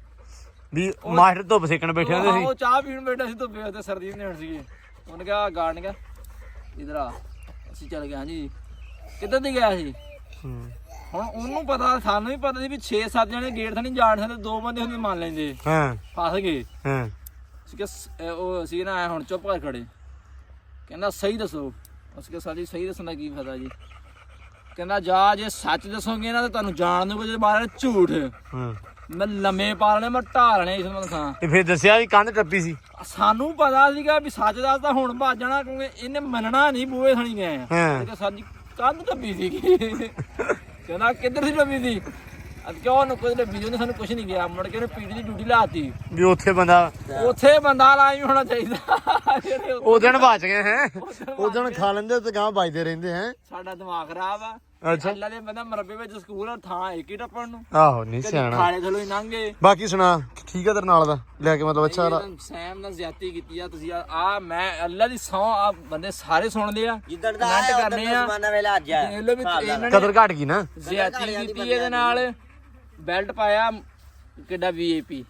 ਵੀ ਮਾਸਟਰ ਧੁੱਪ ਸੇਕਣ ਬੈਠੇ ਹੁੰਦੇ ਸੀ ਉਹ ਚਾਹ ਪੀਣ ਬੈਠਾ ਸੀ ਧੁੱਪੇ ਤੇ ਸਰਦੀ ਨਹੀਂ ਹੋਣ ਸੀਗੀ ਉਹਨੇ ਕਿਹਾ ਗਾਰਡ ਨੇ ਕਿਹਾ ਇਧਰ ਆ ਅਸੀਂ ਚੱਲ ਗਏ ਹਾਂ ਜੀ ਕਿੱਧਰ ਦੀ ਗਿਆ ਸੀ ਹੁਣ ਉਹਨੂੰ ਪਤਾ ਸਾਨੂੰ ਵੀ ਪਤਾ ਸੀ ਵੀ 6-7 ਜਣੇ ਗੇਟ ਥਾਣੀ ਜਾਣ ਸਕਦੇ 2 ਬੰਦੇ ਹੁੰਦੇ ਮੰਨ ਲੈਂਦੇ ਫਸ ਗਏ ਉਹ ਅਸੀਂ ਨਾ ਹੁਣ ਚੁੱਪ ਕਰ ਖੜੇ ਕਹਿੰਦਾ ਸਹੀ ਦੱਸੋ ਅਸੀਂ ਕਿਹਾ ਸਾਡੀ ਸਹੀ ਦੱਸਣ ਦਾ ਕੀ ਫਾਇਦਾ ਜੀ ਕਹਿੰਦਾ ਜਾ ਜੇ ਸੱਚ ਦੱਸੋਗੇ ਨਾ ਤਾਂ ਤੁਹਾਨੂੰ ਜਾਣ ਦੂੰਗਾ ਜੇ ਬਾਹਰ ਝੂਠ ਮੈਂ ਲੰਮੇ ਪਾਲਣੇ ਮੈਂ ਢਾਲਣੇ ਇਸ ਨੂੰ ਦੱਸਾਂ ਤੇ ਫਿਰ ਦੱਸਿਆ ਵੀ ਕੰਧ ਟੱਪੀ ਸੀ ਸਾਨੂੰ ਪਤਾ ਸੀਗਾ ਵੀ ਸੱਚ ਦੱਸਦਾ ਹੁਣ ਭੱਜ ਜਾਣਾ ਕਿਉਂਕਿ ਇਹਨੇ ਮੰਨਣਾ ਨਹੀਂ ਬੂਹੇ ਥਾਣੀ ਗਏ ਆ ਸਾਡੀ ਕੰਧ ਟੱਪੀ ਸੀਗੀ ਕਹਿੰਦਾ ਕਿੱਧਰ ਸੀ ਟੱਪੀ ਸੀ ਕਿਉਂ ਨੂੰ ਕੋਈ ਵੀਡੀਓ ਨੇ ਸਾਨੂੰ ਕੁਝ ਨਹੀਂ ਗਿਆ ਮੁੜ ਕੇ ਉਹਨੇ ਪੀਟੀ ਦੀ ਡਿਊਟੀ ਲਾਤੀ ਵੀ ਉੱਥੇ ਬੰਦਾ ਉੱਥੇ ਬੰਦਾ ਲਾਈ ਹੋਣਾ ਚਾਹੀਦਾ ਜਿਹੜੇ ਉਹ ਦਿਨ ਬਚ ਗਏ ਹੈ ਉਹ ਦਿਨ ਖਾ ਲੈਂਦੇ ਤੇ ਗਾਂ ਬਚਦੇ ਰਹਿੰਦੇ ਹੈ ਸਾਡਾ ਦਿਮਾਗ ਖਰਾਬ ਆ ਅੱਛਾ ਅੱਲਾ ਦੇ ਬੰਦਾ ਮਰਬੇ ਵਿੱਚ ਸਕੂਲ ਥਾਂ ਇੱਕ ਹੀ ਟੱਪਣ ਨੂੰ ਆਹੋ ਨਹੀਂ ਸਿਆਣਾ ਖਾਣੇ ਥਲੋਂ ਹੀ ਲੰਘੇ ਬਾਕੀ ਸੁਣਾ ਠੀਕ ਆ ਤੇਰੇ ਨਾਲ ਦਾ ਲੈ ਕੇ ਮਤਲਬ ਅੱਛਾ ਸੈਮ ਨਾਲ ਜ਼ਿਆਦਤੀ ਕੀਤੀ ਆ ਤੁਸੀਂ ਆ ਮੈਂ ਅੱਲਾ ਦੀ ਸੌ ਆ ਬੰਦੇ ਸਾਰੇ ਸੁਣਦੇ ਆ ਜਿੱਦਣ ਦਾ ਕਮੈਂਟ ਆਇਆ ਕਰਨੇ ਉਦੋਂ ਆ ਜ਼ਮਾਨਾ ਵੇਲੇ ਅੱਜ ਆ ਦੇਖ ਲਓ ਵੀ ਇਹਨਾਂ ਨੇ ਕਦਰ ਘਟ ਗਈ ਨਾ ਜ਼ਿਆਦਤੀ ਕੀਤੀ ਇਹਦੇ ਨਾਲ ਬੈਲਟ ਪਾਇਆ ਕਿੱਡਾ ਵੀਆਈਪੀ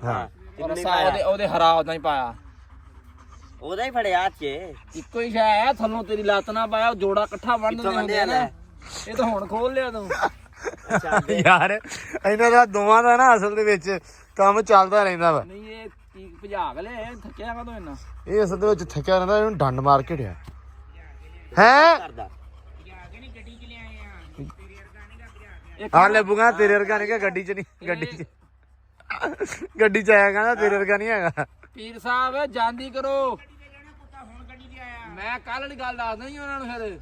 ਹਾਂ ਔਰ ਉਹਦੇ ਹਰਾ ਉਦਾਂ ਹੀ ਪਾਇਆ ਉਹਦਾ ਹੀ ਫੜਿਆ ਚ ਇੱਕੋ ਹੀ ਸ਼ੈ ਆ ਥੱਲੋਂ ਤੇਰੀ ਲੱਤ ਨਾ ਪਾਇਆ ਜੋੜਾ ਇਕੱਠਾ ਬੰਨ ਦਿੰਦੇ ਹੁੰਦੇ ਆ ਨਾ ਇਹ ਤਾਂ ਹੁਣ ਖੋਲ ਲਿਆ ਤੂੰ ਯਾਰ ਇਹਨਾਂ ਦਾ ਦੋਵਾਂ ਦਾ ਨਾ ਅਸਲ ਦੇ ਵਿੱਚ ਕੰਮ ਚੱਲਦਾ ਰਹਿੰਦਾ ਵਾ ਨਹੀਂ ਇਹ ਟੀਕ ਭਜਾ ਲੈ ਥੱਕਿਆ ਕਦੋਂ ਇੰਨਾ ਇਹ ਅਸਲ ਦੇ ਵਿੱਚ ਥੱਕਿਆ ਰਹਿੰਦਾ ਇਹਨੂੰ ਡੰਡ ਮਾਰ ਕੇ ਢਿਆ ਹੈ ਕਰਦਾ ਆ ਲੱਭੂਗਾ ਤੇਰੇ ਵਰਗਾ ਨਹੀਂ ਕਿ ਗੱਡੀ 'ਚ ਨਹੀਂ ਗੱਡੀ 'ਚ ਆਇਆ ਕਹਿੰਦਾ ਤੇਰੇ ਵਰਗਾ ਨਹੀਂ ਹੈਗਾ ਪੀਰ ਸਾਹਿਬ ਜਾਂਦੀ ਕਰੋ ਮੈਂ ਕੱਲ ਵਾਲੀ ਗੱਲ ਦੱਸਦਾ ਹੀ ਉਹਨਾਂ ਨੂੰ ਫਿਰ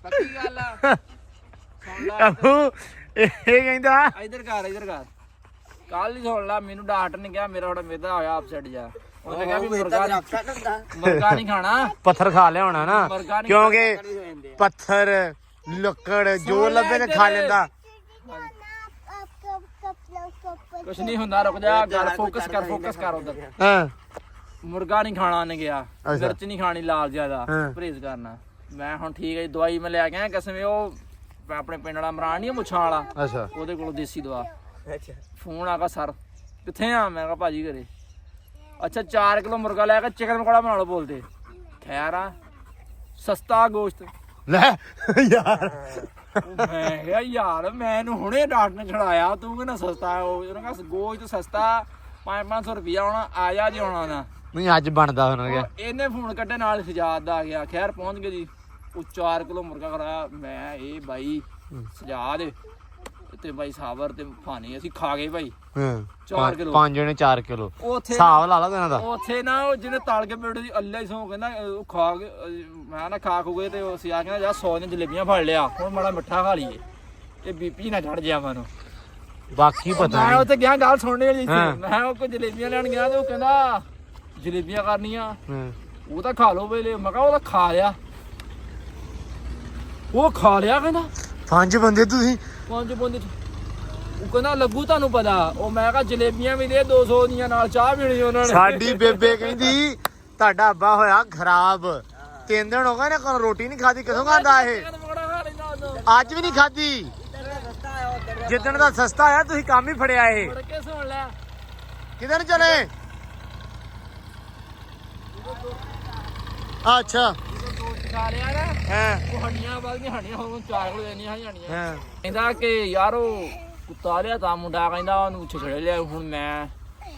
ਪੱਕੀ ਗੱਲ ਆ ਸੁਣ ਲੈ ਅਬੂ ਇਹ ਕਹਿੰਦਾ ਇੱਧਰ ਕਰ ਕੱਲ ਹੀ ਸੁਣ ਲਾ ਮੈਨੂੰ ਡਾਕਟਰ ਨੇ ਕਿਹਾ ਮੇਰਾ ਥੋੜਾ ਮੇਦਾ ਹੋਇਆ ਅਪਸੈਟ ਜਾ ਉਹਨੇ ਕਿਹਾ ਵੀ ਮੁਰਗਾ ਨਹੀਂ ਖਾਣਾ ਪੱਥਰ ਖਾ ਲਿਆ ਹੋਣਾ ਨਾ ਮੁਰਗਾ ਨਹੀਂ ਕਿਉਂਕਿ ਪੱਥਰ ਲੱਕੜ ਜੋ ਲੱਭੇ ਤੇ ਖਾ ਲੈਂਦਾ ਕੁਛ ਨਹੀਂ ਹੁੰਦਾ ਰੁਕ ਜਾ ਗੱਲ ਫੋਕਸ ਕਰ ਉਧਰ ਹਾਂ ਮੁਰਗਾ ਨਹੀਂ ਖਾਣਾ ਉਹਨੇ ਗਿਆ ਅੱਛਾ। ਮਿਰਚ ਨਹੀਂ ਖਾਣੀ ਲਾਲ ਜ਼ਿਆਦਾ ਹਾਂ। ਪਰਹੇਜ਼ ਕਰਨਾ ਮੈਂ ਹੁਣ ਠੀਕ ਹੈ ਦਵਾਈ ਮੈਂ ਲੈ ਕੇ ਆਇਆ ਕਿਸਮੇ ਉਹ ਆਪਣੇ ਪਿੰਡ ਵਾਲਾ ਇਮਰਾਨ ਨਹੀਂ ਮੁੱਛਾਂ ਵਾਲਾ ਅੱਛਾ ਉਹਦੇ ਕੋਲੋਂ ਦੇਸੀ ਦਵਾ ਅੱਛਾ ਫੋਨ ਆਗਾ ਸਰ ਕਿੱਥੇ ਆ ਮੈਂ ਕਿਹਾ ਭਾਜੀ ਘਰੇ ਅੱਛਾ 4 ਕਿਲੋ ਮੁਰਗਾ ਲੈ ਕੇ ਚਿਕਨ ਪਕੌੜਾ ਬਣਾ ਲਓ ਬੋਲਦੇ ਖੈਰ ਆ ਸਸਤਾ ਗੋਸ਼ਤ ਲੈ ਯਾਰ ਮੈਂ ਕਿਹਾ ਯਾਰ ਮੈਨੂੰ ਹੁਣੇ ਡਾਕਟਰ ਨੇ ਛੜਾਇਆ ਤੂੰ ਕਹਿੰਦਾ ਸਸਤਾ ਉਹਨਾਂ ਕਹਿੰਦਾ ਗੋਸ਼ਤ ਸਸਤਾ 500 ਰੁਪਿਆ ਆਉਣਾ ਆ ਜਾ ਜੀ ਆਉਣਾ ਨਾ ਨਹੀਂ ਅੱਜ ਬਣਦਾ ਹੋਣਾ ਗਿਆ ਇਹਨੇ ਫੋਨ ਕੱਢੇ ਨਾਲ ਸਜਾਦ ਦਾ ਆ ਗਿਆ ਖੈਰ ਪਹੁੰਚ ਗਏ ਜੀ ਉਹ 4 ਕਿਲੋ ਮੁਰਗਾ ਕਰਾਇਆ ਮੈਂ ਇਹ ਬਾਈ ਸਜਾਦ ਤੇ ਬਾਈ ਸਾਬਰ ਤੇ ਫਾਨੀ ਅਸੀਂ ਖਾ ਗਏ ਭਾਈ ਹਾਂ 4 ਕਿਲੋ 5 ਜਣੇ 4 ਕਿਲੋ ਉੱਥੇ ਹਿਸਾਬ ਲਾ ਲਾ ਇਹਨਾਂ ਦਾ ਉੱਥੇ ਨਾ ਉਹ ਜਿਹਨੇ ਤਲ ਕੇ ਬੇੜੇ ਦੀ ਅੱਲਾ ਹੀ ਸੌ ਕਹਿੰਦਾ ਉਹ ਖਾ ਕੇ ਮੈਂ ਨਾ ਖਾ ਖੂਗੇ ਤੇ ਉਹ ਸਿਆ ਕਹਿੰਦਾ ਜਾ 100 ਦੀਆਂ ਜਲੇਬੀਆਂ ਫੜ ਲਿਆ ਹੁਣ ਮਾੜਾ ਮਿੱਠਾ ਖਾ ਲਈਏ ਇਹ ਬੀਪੀ ਨਾ ਚੜ ਜਾ ਮੈਨੂੰ ਬਾਕੀ ਪਤਾ ਮੈਂ ਨਹੀਂ ਉੱਥੇ ਗਿਆ ਗੱਲ ਸੁਣਨੇ ਵਾਲੀ ਹਾਂ। ਸੀ ਮੈਂ ਉਹ ਕੋਈ ਜਲੇਬੀਆਂ ਲੈਣ ਗਿਆ ਤੇ ਉਹ ਕਹਿੰਦਾ ਜਲੇਬੀਆਂ ਕਰਨੀਆਂ ਹਾਂ ਉਹ ਤਾਂ ਖਾ ਲਓ ਵੇਲੇ ਮੈਂ ਕਿਹਾ ਉਹ ਤਾਂ ਖਾ ਲਿਆ ਉਹ ਖਾ ਲਿਆ ਕਹਿੰਦਾ 5 ਬੰਦੇ ਤੁਸੀਂ 5 ਬੰਦੇ ਉਹ ਕਹਿੰਦਾ ਲੱਗੂ ਤੁਹਾਨੂੰ ਪਤਾ ਉਹ ਮੈਂ ਕਿਹਾ ਜਲੇਬੀਆਂ ਵੀ ਦੇ 200 ਦੀਆਂ ਨਾਲ ਚਾਹ ਪੀਣੀ ਉਹਨਾਂ ਨੇ ਸਾਡੀ ਬੇਬੇ ਕਹਿੰਦੀ ਤੁਹਾਡਾ ਅੱਬਾ ਹੋਇਆ ਖਰਾਬ 3 ਦਿਨ ਹੋ ਗਏ ਨੇ ਕੋਲ ਰੋਟੀ ਨਹੀਂ ਖਾਦੀ ਕਿਥੋਂ ਖਾਂਦਾ ਇਹ ਅੱਜ ਵੀ ਨਹੀਂ ਖਾਦੀ ਜਿੱਦਣ ਦਾ ਸਸਤਾ ਆਇਆ ਤੁਸੀਂ ਕੰਮ ਹੀ ਫੜਿਆ ਇਹ ਮੁੜ ਕੇ ਸੁਣ ਲੈ ਕਿਧਰ ਚਲੇ ਅੱਛਾ ਦੋਸਤ ਖਾ ਲਿਆ ਨਾ ਹਾਂ ਉਹ ਹੱਡੀਆਂ ਵੱਲ ਹੱਡੀਆਂ ਹੁਣ 4 ਕਿਲੋ ਦੇਣੀਆਂ ਹੱਡੀਆਂ ਹਾਂ ਕਹਿੰਦਾ ਕਿ ਯਾਰ ਉਹ ਕੁੱਤਾ ਲਿਆ ਤਾਂ ਮੁੰਡਾ ਕਹਿੰਦਾ ਉਹਨੂੰ ਛੇੜ ਲਿਆ ਹੁਣ ਮੈਂ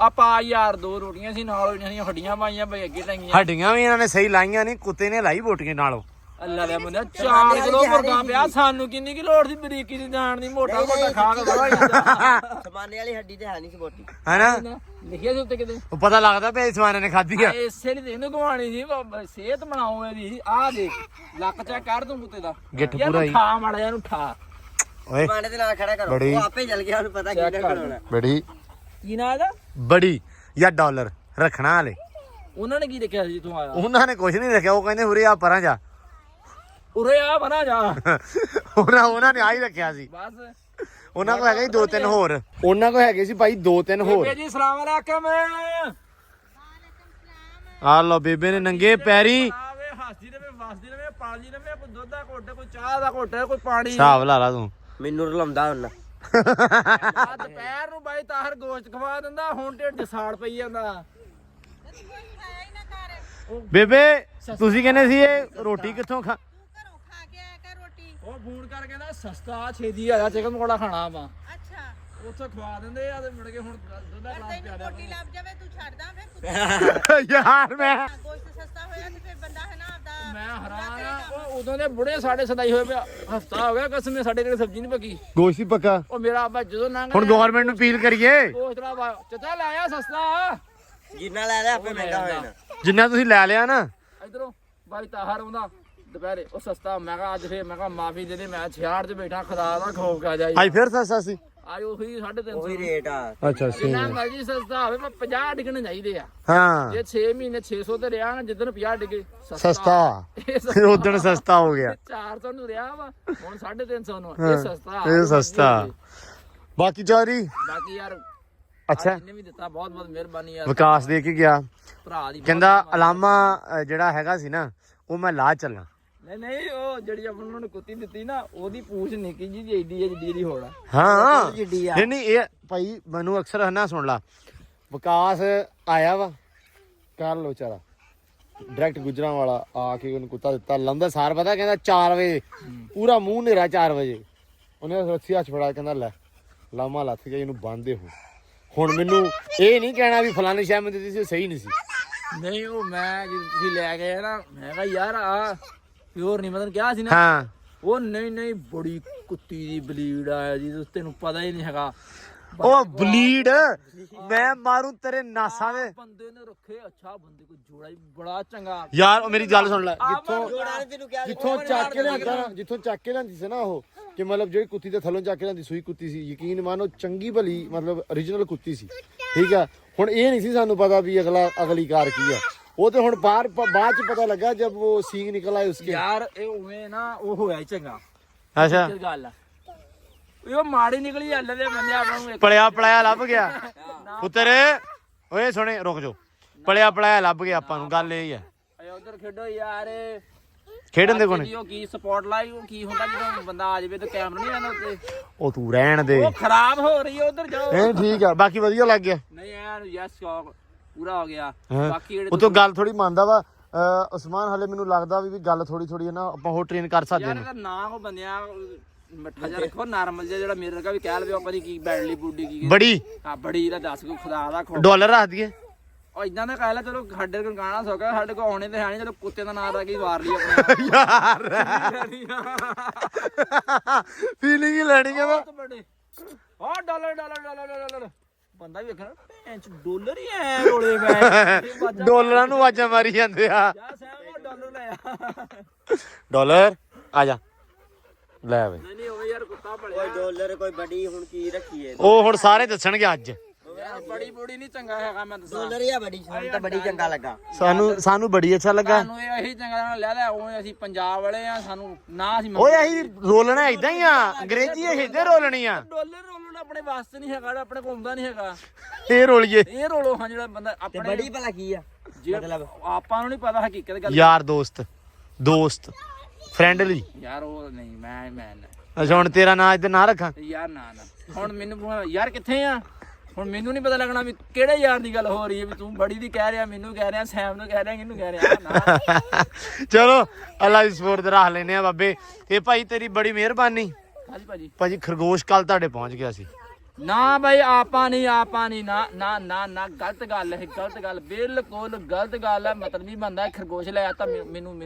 ਆਪਾਂ ਯਾਰ 2 ਰੋਟੀਆਂ ਸੀ ਨਾਲ ਉਹਦੀਆਂ ਹੱਡੀਆਂ ਪਾਈਆਂ ਬਈ ਅੱਗੇ ਟੰਗੀਆਂ ਹੱਡੀਆਂ ਵੀ ਇਹਨਾਂ ਨੇ ਸਹੀ ਲਾਈਆਂ ਨਹੀਂ ਕੁੱਤੇ ਨੇ ਲਾਈ ਬੋਟੀਆਂ ਨਾਲੋਂ ਅੱਲਾ ਦੇ ਮੁੰਡਾ 4 ਕਿਲੋ ਮੁਰਗਾ ਪਿਆ ਸਾਨੂੰ ਕਿੰਨੀ ਕੀ ਲੋੜ ਸੀ ਬਰੀਕੀ ਦੀ ਜਾਣ ਦੀ ਮੋਟਾ ਮੋਟਾ ਖਾ ਕੇ ਬੜਾ ਜਾਂਦਾ ਸਮਾਨੇ ਵਾਲੀ ਹੱਡੀ ਤੇ ਹੈ ਨਹੀਂ ਸੀ ਮੋਟੀ ਹੈਨਾ ਲਿਖਿਆ ਸੀ ਉੱਤੇ ਕਿਤੇ ਉਹ ਪਤਾ ਲੱਗਦਾ ਪਿਆ ਇਸ ਵਾਰ ਨੇ ਖਾਧੀ ਆ ਇਸੇ ਲਈ ਤੈਨੂੰ ਗਵਾਣੀ ਸੀ ਸਿਹਤ ਬਣਾਓ ਇਹਦੀ ਆਹ ਦੇਖ ਲੱਕ ਚੈੱਕ ਕਰ ਤੂੰ ਕੁੱਤੇ ਦਾ ਗਿੱਠ ਯਾਰ ਪੂਰਾ ਹੀ। ਠਾ ਮਾੜਾ ਜਿਹਾ ਨੂੰ ਠਾ ਓਏ ਸਮਾਨੇ ਦੇ ਨਾਲ ਖੜਾ ਕਰੋ ਬੜੀ- ਉਹ ਆਪੇ ਜਲ ਗਿਆ ਉਹਨੂੰ ਪਤਾ Check ਕਿਹਨੇ ਕਰ। ਬਣਾਉਣਾ ਬੜੀ ਕੀ ਨਾ ਇਹਦਾ ਬੜੀ ਜਾਂ ਡਾਲਰ ਰੱਖਣਾ ਵਾਲੇ ਉਹਨਾਂ ਨੇ ਕੀ ਲਿਖਿਆ ਸੀ ਤੂੰ ਆਇਆ ਉਹਨਾਂ ਨੇ ਕੁਝ ਨਹੀਂ ਰੱਖਿਆ ਉਹ ਕਹਿੰਦੇ ਉਰੇ ਆ ਪਰਾਂ ਜਾ ਉਰੇ ਆ ਬਣਾ ਜਾ ਉਹਨਾਂ ਨੇ ਆ ਹੀ ਰੱਖਿਆ ਸੀ ਬਸ ਉਹਨਾਂ ਕੋਲ ਹੈਗੇ ਸੀ 2-3 ਹੋਰ ਉਹਨਾਂ ਕੋਲ ਹੈਗੇ ਸੀ ਭਾਈ 2-3 ਹੋਰ ਬੇਬੇ ਜੀ ਸਲਾਮ ਅਲੈਕਮ ਆ ਲੋ ਬੇਬੇ ਨੇ ਨੰਗੇ ਪੈਰੀ ਆਵੇ ਹੱਸਦੀ ਰਵੇ ਵਸਦੀ ਰਵੇ ਪਾਲਦੀ ਰਵੇ ਕੋਈ ਦੁੱਧ ਦਾ ਘੁੱਟ ਕੋਈ ਚਾਹ ਦਾ ਘੁੱਟ ਕੋਈ ਪਾਣੀ ਹਿਸਾਬ ਲਾ ਲਾ ਤੂੰ ਮੈਨੂੰ ਰਲਾਉਂਦਾ ਹੁਣ ਆ ਦੁਪਹਿਰ ਨੂੰ ਬਾਈ ਤਾਹਰ ਗੋਸ਼ਤ ਖਵਾ ਦਿੰਦਾ ਹੁਣ ਢਿੱਡ 'ਚ ਸਾੜ ਪਈ ਜਾਂਦਾ ਬੇਬੇ ਤੁਸੀਂ ਕਹਿੰਦੇ ਸੀ ਇਹ ਰੋਟੀ ਕਿੱਥੋਂ ਖਾ ਉਹ ਫੋਨ ਕਰ ਕਹਿੰਦਾ ਸਸਤਾ ਛੇਦੀ ਆ ਜਾ ਚਿਕਨ ਪਕੌੜਾ ਖਾਣਾ ਆਪਾਂ ਅੱਛਾ ਉੱਥੇ ਖਵਾ ਦਿੰਦੇ ਆ ਤੇ ਮੁੜ ਕੇ ਹੁਣ ਦੁੱਧ ਦਾ ਗਲਾਸ ਪਿਆ ਦਿਆ ਰੋਟੀ ਲੱਭ ਜਾਵੇ ਤੂੰ ਛੱਡਦਾ ਫਿਰ ਕੁੱਤਾ ਯਾਰ ਮੈਂ ਗੋਸ਼ਤ ਸਸਤਾ ਹੋਇਆ ਤੇ ਫਿਰ ਬੰਦਾ ਹੈ ਨਾ ਆਪਦਾ ਮੈਂ ਹੈਰਾਨ ਆ ਉਹ ਉਦੋਂ ਦੇ ਬੁੜੇ ਸਾਡੇ ਸਦਾਈ ਹੋਏ ਪਿਆ ਹਫਤਾ ਹੋ ਗਿਆ ਕਸਮ ਸਾਡੇ ਕੋਲ ਸਬਜ਼ੀ ਨਹੀਂ ਪੱਕੀ ਗੋਸ਼ਤ ਹੀ ਪੱਕਾ ਉਹ ਮੇਰਾ ਆਬਾ ਜਦੋਂ ਨੰਗ ਹੁਣ ਗਵਰਨਮੈਂਟ ਨੂੰ ਅਪੀਲ ਕਰੀਏ ਗੋਸ਼ਤ ਦਾ ਚਚਾ ਲੈ ਆ ਸਸਤਾ ਜਿੰਨਾ ਲੈ ਲੈ ਆਪੇ ਮਹਿੰਗਾ ਹੋ ਜਾਣਾ ਜਿੰਨਾ ਤੁਸੀਂ ਲੈ ਲਿਆ ਨਾ ਇਧਰੋਂ ਬਾਈ ਤਾਹਰ ਆਉਂਦਾ ਦੁਪਹਿਰੇ ਉਹ ਸਸਤਾ ਮੈਂ ਕਿਹਾ ਅੱਜ ਫੇਰ ਮੈਂ ਕਿਹਾ ਮਾਫੀ ਦੇ ਦੇ ਮੈਂ 66 ਚ ਬੈਠਾ ਖੁਦਾ ਦਾ ਖੌਫ ਖਾ ਜਾਈ ਅੱਜ ਫਿਰ ਸਸਤਾ ਸੀ ਅੱਜ ਉਹੀ 350 ਉਹੀ ਰੇਟ ਆ ਅੱਛਾ ਜਿੰਨਾ ਮਰਜੀ ਸਸਤਾ ਹੋਵੇ ਪਰ 50 ਡਿੱਗਣੇ ਚਾਹੀਦੇ ਆ ਹਾਂ ਜੇ 6 ਮਹੀਨੇ 600 ਤੇ ਰਿਹਾ ਨਾ ਜਿੱਦਣ 50 ਡਿੱਗੇ ਸਸਤਾ ਉਦੋਂ ਸਸਤਾ ਹੋ ਗਿਆ 400 ਨੂੰ ਰਿਹਾ ਵਾ ਹੁਣ 350 ਨੂੰ ਇਹ ਸਸਤਾ ਇਹ ਸਸਤਾ ਬਾਕੀ ਚੌਧਰੀ ਬਾਕੀ ਯਾਰ ਅੱਛਾ ਇਹਨੇ ਵੀ ਦਿੱਤਾ ਬਹੁਤ ਬਹੁਤ ਮਿਹਰਬਾਨੀ ਯਾਰ ਵਿਕਾਸ ਦੇ ਕੇ ਗਿਆ ਭਰਾ ਦੀ ਕਹਿੰਦਾ ਅਲਾਮਾ ਜਿਹੜਾ ਹੈਗਾ ਸੀ ਨਾ ਉਹ ਮੈਂ ਲਾ ਚੱਲਾਂ ਨਹੀਂ ਉਹ ਜਿਹੜੀ ਆਪਾਂ ਨੂੰ ਕੁੱਤੀ ਦਿੱਤੀ ਨਾ ਉਹਦੀ ਪੂਛ ਨਿੱਕੀ ਜੀ ਏਡੀ ਹੈ ਜਿੱਡੀ ਦੀ ਹੋਣਾ ਹਾਂ ਜਿੱਡੀ ਆ ਨਹੀਂ ਇਹ ਭਾਈ ਮੈਨੂੰ ਅਕਸਰ ਹਨਾ ਸੁਣ ਲਾ ਵਿਕਾਸ ਆਇਆ ਵਾ ਕਰ ਲੋ ਚਾਰਾ ਡਾਇਰੈਕਟ ਗੁਜਰਾਂ ਵਾਲਾ ਆ ਕੇ ਉਹਨੂੰ ਕੁੱਤਾ ਦਿੱਤਾ ਲੰਦਾ ਸਾਰ ਪਤਾ ਕਹਿੰਦਾ 4 ਵਜੇ ਪੂਰਾ ਮੂੰਹ ਹਨੇਰਾ 4 ਵਜੇ ਉਹਨੇ ਰੱਸੀ ਹੱਥ ਫੜਾ ਕਹਿੰਦਾ ਲੈ ਲਾਮਾ ਲੱਥ ਗਿਆ ਇਹਨੂੰ ਬੰਨਦੇ ਹੋ ਹੁਣ ਮੈਨੂੰ ਇਹ ਨਹੀਂ ਕਹਿਣਾ ਵੀ ਫਲਾਣੇ ਸ਼ਹਿਰ ਮੈਂ ਦਿੱਤੀ ਸੀ ਉਹ ਸਹੀ ਨਹੀਂ ਸੀ ਨਹੀਂ ਉਹ ਮੈਂ ਜਦੋਂ ਤੁਸੀਂ ਲੈ ਗਏ ਨਾ ਮੈਂ ਕਿਹਾ ਯਾਰ ਆ ਪਿਓਰ ਨਹੀਂ ਮਤਲਬ ਕਿਹਾ ਸੀ ਨਾ ਹਾਂ ਉਹ ਨਹੀਂ ਬੜੀ ਕੁੱਤੀ ਦੀ ਬਲੀਡ ਆ ਜੀ ਤੈਨੂੰ ਪਤਾ ਹੀ ਨਹੀਂ ਹੈਗਾ ਉਹ ਬਲੀਡ ਮੈਂ ਮਾਰੂ ਤੇਰੇ ਨਾਸਾਂ ਦੇ ਬੰਦੇ ਨੇ ਰੱਖੇ ਅੱਛਾ ਬੰਦੇ ਕੋ ਜੋੜਾ ਹੀ ਬੜਾ ਚੰਗਾ ਯਾਰ ਉਹ ਮੇਰੀ ਗੱਲ ਸੁਣ ਲੈ ਜੋੜਾ ਨੇ ਤੈਨੂੰ ਕਿਹਾ ਜਿੱਥੋਂ ਚੱਕ ਕੇ ਲਿਆਂਦਾ ਨਾ ਜਿੱਥੋਂ ਚੱਕ ਕੇ ਲਿਆਂਦੀ ਸੀ ਨਾ ਉਹ ਕਿ ਮਤਲਬ ਜਿਹੜੀ ਕੁੱਤੀ ਦੇ ਥੱਲੋਂ ਚੱਕ ਕੇ ਲਿਆਂਦੀ ਸੂਈ ਕੁੱਤੀ ਸੀ ਯਕੀਨ ਮੰਨੋ ਚੰਗੀ ਭਲੀ ਮਤਲਬ origignal ਕੁੱਤੀ ਸੀ ਠੀਕ ਆ ਹੁਣ ਇਹ ਨਹੀਂ ਸੀ ਸਾਨੂੰ ਪਤਾ ਵੀ ਅਗਲੀ ਕਾਰ ਕੀ ਆ ਉਹ ਤੇ ਹੁਣ ਬਾਅਦ ਚ ਪਤਾ ਲੱਗਾ ਜਦ ਉਹ ਸੀਂਗ ਨਿਕਲ ਆਏ ਉਸਕੇ ਯਾਰ ਇਹ ਉਵੇਂ ਨਾ ਉਹ ਹੋਇਆ ਹੀ ਚੰਗਾ ਅੱਛਾ ਇਹ ਗੱਲ ਆ ਉਹ ਮਾੜੀ ਨਿਕਲੀ ਹੱਲੇ ਦੇ ਬੰਦੇ ਆਪਾਂ ਨੂੰ ਪਲਿਆ ਲੱਭ ਗਿਆ ਪੁੱਤਰ ਓਏ ਸੁਣੇ ਰੁਕ ਜਾ ਪਲਿਆ ਲੱਭ ਗਿਆ ਆਪਾਂ ਨੂੰ ਗੱਲ ਇਹ ਹੈ ਉਧਰ ਖੇਡੋ ਯਾਰ ਖੇਡਣ ਦੇ ਕੋਨੇ ਉਹ ਕੀ ਸਪੌਟਲਾਈਟ ਉਹ ਕੀ ਹੁੰਦਾ ਜਦੋਂ ਬੰਦਾ ਆ ਜਾਵੇ ਤੇ ਕੈਮਰਾ ਨਹੀਂ ਆਉਂਦਾ ਉੱਤੇ ਉਹ ਤੂੰ ਰਹਿਣ ਦੇ ਉਹ ਖਰਾਬ ਹੋ ਰਹੀ ਹੈ ਉਧਰ ਜਾਓ ਇਹ ਠੀਕ ਆ ਬਾਕੀ ਵਧੀਆ ਲੱਗ ਗਿਆ ਨਹੀਂ ਯਾਰ ਯੈਸ ਸ਼ੌਕ ਪੂਰਾ ਹੋ ਗਿਆ ਹੈਂ। ਬਾਕੀ ਜਿਹੜੇ ਉਹ ਤੋਂ ਗੱਲ ਥੋੜੀ ਮੰਨਦਾ ਵਾ ਉਸਮਾਨ ਹਲੇ ਮੈਨੂੰ ਲੱਗਦਾ ਵੀ ਗੱਲ ਥੋੜੀ ਹੈ ਨਾ ਆਪਾਂ ਹੋਰ ਟ੍ਰੇਨ ਕਰ ਸਕਦੇ ਯਾਰ ਨੇ ਇਹਦਾ ਨਾ ਉਹ ਬੰਦਿਆ ਮਿੱਠਾ ਜਿਹਾ ਰੱਖੋ ਨਾਰਮਲ ਜਿਹਾ ਜਿਹੜਾ ਮੇਰੇ ਵਰਗਾ ਵੀ ਕਹਿ ਲਵੇ ਆਪਾਂ ਦੀ ਕੀ ਬੈਡਲੀ ਬੂਡੀ ਕੀ ਬੜੀ ਹਾਂ ਬੜੀ ਦਾ ਦੱਸ ਕੋ ਖੁਦਾ ਦਾ ਖੋ ਡਾਲਰ ਰੱਖ ਦਈਏ ਉਹ ਇਦਾਂ ਦਾ ਕਹਿ ਲੈ ਚਲੋ ਸਾਡੇ ਕੋਲ ਗਾਣਾ ਸੌਕਾ ਸਾਡੇ ਕੋਲ ਆਉਣੇ ਤੇ ਹੈ ਨਹੀਂ ਚਲੋ ਕੁੱਤੇ ਦਾ ਨਾਂ ਦਾ ਕੀ ਵਾਰ ਲਈ ਆਪਣੇ ਯਾਰ ਫੀਲਿੰਗ ਹੀ ਲੈਣੀ ਹੈ ਵਾ ਬੜੇ ਹਾਂ ਡਾਲਰ ਬੰਦਾ ਵੀ ਵੇਖਣਾ ਇੰਚ ਡਾਲਰ ਹੀ ਐ ਰੋਲੇ ਪੈ ਡਾਲਰਾਂ ਨੂੰ ਆਵਾਜ਼ਾਂ ਮਾਰੀ ਜਾਂਦੇ ਆ ਜਾ ਸਹਿਮ ਉਹ ਡਾਲਰ ਲੈ ਆ ਡਾਲਰ ਆ ਜਾ ਲੈ ਬਈ ਨਹੀਂ ਹੋਵੇ ਯਾਰ ਕੁੱਤਾ ਭਲਿਆ ਕੋਈ ਡਾਲਰ ਕੋਈ ਬੜੀ ਹੁਣ ਕੀ ਰੱਖੀਏ ਉਹ ਹੁਣ ਸਾਰੇ ਦੱਸਣਗੇ ਅੱਜ ਯਾਰ ਬੜੀ ਬੂੜੀ ਨਹੀਂ ਚੰਗਾ ਹੈਗਾ ਮੈਂ ਦੱਸਾਂ ਡਾਲਰ ਹੀ ਆ ਬੜੀ ਸਾਨੂੰ ਤਾਂ ਬੜੀ ਚੰਗਾ ਲੱਗਾ ਸਾਨੂੰ ਬੜੀ ਅੱਛਾ ਲੱਗਾ ਸਾਨੂੰ ਇਹ ਇਹੀ ਚੰਗਾ ਲੈ ਲੈ ਉਹ ਅਸੀਂ ਪੰਜਾਬ ਵਾਲੇ ਆ ਸਾਨੂੰ ਨਾ ਅਸੀਂ ਓਏ ਅਸੀਂ ਰੋਲਣਾ ਇਦਾਂ ਹੀ ਆ ਅੰਗਰੇਜ਼ੀ ਇਹਦੇ ਰੋਲਣੀ ਆ ਡਾਲਰ ਰੋਲਣਾ ਆਪਣੇ ਵਾਸਤੇ ਨਹੀਂ ਹੈਗਾ ਆਪਣੇ ਕੋਲ ਆਉਂਦਾ ਨਹੀਂ ਹੈਗਾ ਇਹ ਰੋਲੀਏ ਇਹ ਰੋਲੋ ਹਾਂ ਜਿਹੜਾ ਬੰਦਾ ਤੇ ਆਪਣੇ ਬੜੀ ਭਲਾ ਕੀ ਆ ਮਤਲਬ ਆਪਾਂ ਨੂੰ ਨਹੀਂ ਪਤਾ ਹਕੀਕਤ ਗੱਲ ਯਾਰ ਦੋਸਤ ਫਰੈਂਡਲੀ ਯਾਰ ਉਹ ਨਹੀਂ ਮੈਂ ਅੱਛਾ ਹੁਣ ਤੇਰਾ ਨਾਂ ਇੱਧਰ ਨਾ ਰੱਖਾਂ ਯਾਰ ਨਾ ਹੁਣ ਮੈਨੂੰ ਯਾਰ ਕਿੱਥੇ ਆ ਹੁਣ ਮੈਨੂੰ ਨਹੀਂ ਪਤਾ ਲੱਗਣਾ ਵੀ ਕਿਹੜੇ ਯਾਰ ਦੀ ਗੱਲ ਹੋ ਰਹੀ ਹੈ ਵੀ ਤੂੰ ਬੜੀ ਦੀ ਕਹਿ ਰਿਹਾ ਮੈਨੂੰ ਕਹਿ ਰਿਹਾ ਸੈਮ ਨੂੰ ਕਹਿ ਰਿਹਾ ਕਿਹਨੂੰ ਕਹਿ ਰਿਹਾ ਨਾ ਚਲੋ ਅੱਲਾ ਦੀ ਸਪੋਰਟ ਰੱਖ ਲੈਨੇ ਆ ਬਾਬੇ ਇਹ ਭਾਈ ਤੇਰੀ ਬੜੀ ਮਿਹਰਬਾਨੀ ਹਾਂਜੀ ਭਾਜੀ ਖਰਗੋਸ਼ ਕੱਲ ਤੁਹਾਡੇ ਪਹੁੰਚ ਗਿਆ ਸੀ ਨਾ ਭਾਈ ਆਪਾਂ ਨਹੀਂ ਨਾ ਗਲਤ ਗੱਲ ਹੈ ਗਲਤ ਗੱਲ ਬਿਲਕੁਲ ਗਲਤ ਗੱਲ ਹੈ ਮਤਲਬ ਹੀ ਬੰਦਾ ਖਰਗੋਸ਼ ਲੈ ਆ ਤਾਂ ਮੈਨੂੰ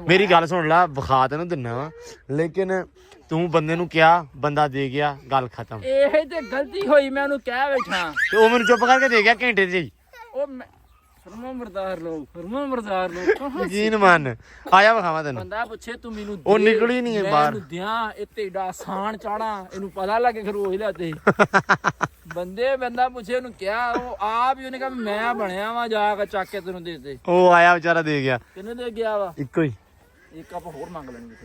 ਮੇਰੀ ਗੱਲ ਸੁਣ ਲੈ ਵਿਖਾ ਤੈਨੂੰ ਦਿੰਨਾ ਵਾ ਲੇਕਿਨ ਤੂੰ ਬੰਦੇ ਨੂੰ ਕਿਹਾ ਬੰਦਾ ਦੇ ਗਿਆ ਗੱਲ ਖਤਮ ਇਹ ਤੇ ਗਲਤੀ ਹੋਈ ਮੈਂ ਉਹਨੂੰ ਕਹਿ ਬੈਠਾ ਤੇ ਉਹ ਮੈਨੂੰ ਚੁੱਪ ਕਰਕੇ ਦੇ ਗਿਆ ਘੰਟੇ ਚ ਹੀ ਉਹ ਫਰਮਾ ਮਰਦਾਰ ਲੋਕ ਯਕੀਨ ਮੰਨ ਆਇਆ ਵਿਖਾਵਾਂ ਤੈਨੂੰ ਬੰਦਾ ਪੁੱਛੇ ਤੂੰ ਮੈਨੂੰ ਉਹ ਨਿਕਲੀ ਨਹੀਂ ਹੈ ਬਾਹਰ ਦਿਆਂ ਇਹ ਤੇ ਏਡਾ ਆਸਾਨ ਚਾੜਾ ਇਹਨੂੰ ਪਤਾ ਲੱਗੇ ਖਰੋਜ ਲਿਆਤੇ ਬੰਦਾ ਪੁੱਛੇ ਉਹਨੂੰ ਕਿਹਾ ਉਹ ਆਪ ਹੀ ਉਹਨੇ ਕਿਹਾ ਮੈਂ ਬਣਿਆ ਵਾ ਜਾ ਕੇ ਚੱਕ ਕੇ ਤੈਨੂੰ ਦੇ ਦੇ ਉਹ ਆਇਆ ਵਿਚਾਰਾ ਦੇ ਗਿਆ ਕਿਹਨੇ ਦੇ ਗਿਆ ਵਾ ਇੱਕੋ ਹੀ ਇੱਕ ਆਪਾਂ ਹੋਰ ਮੰਗ ਲੈਣੀ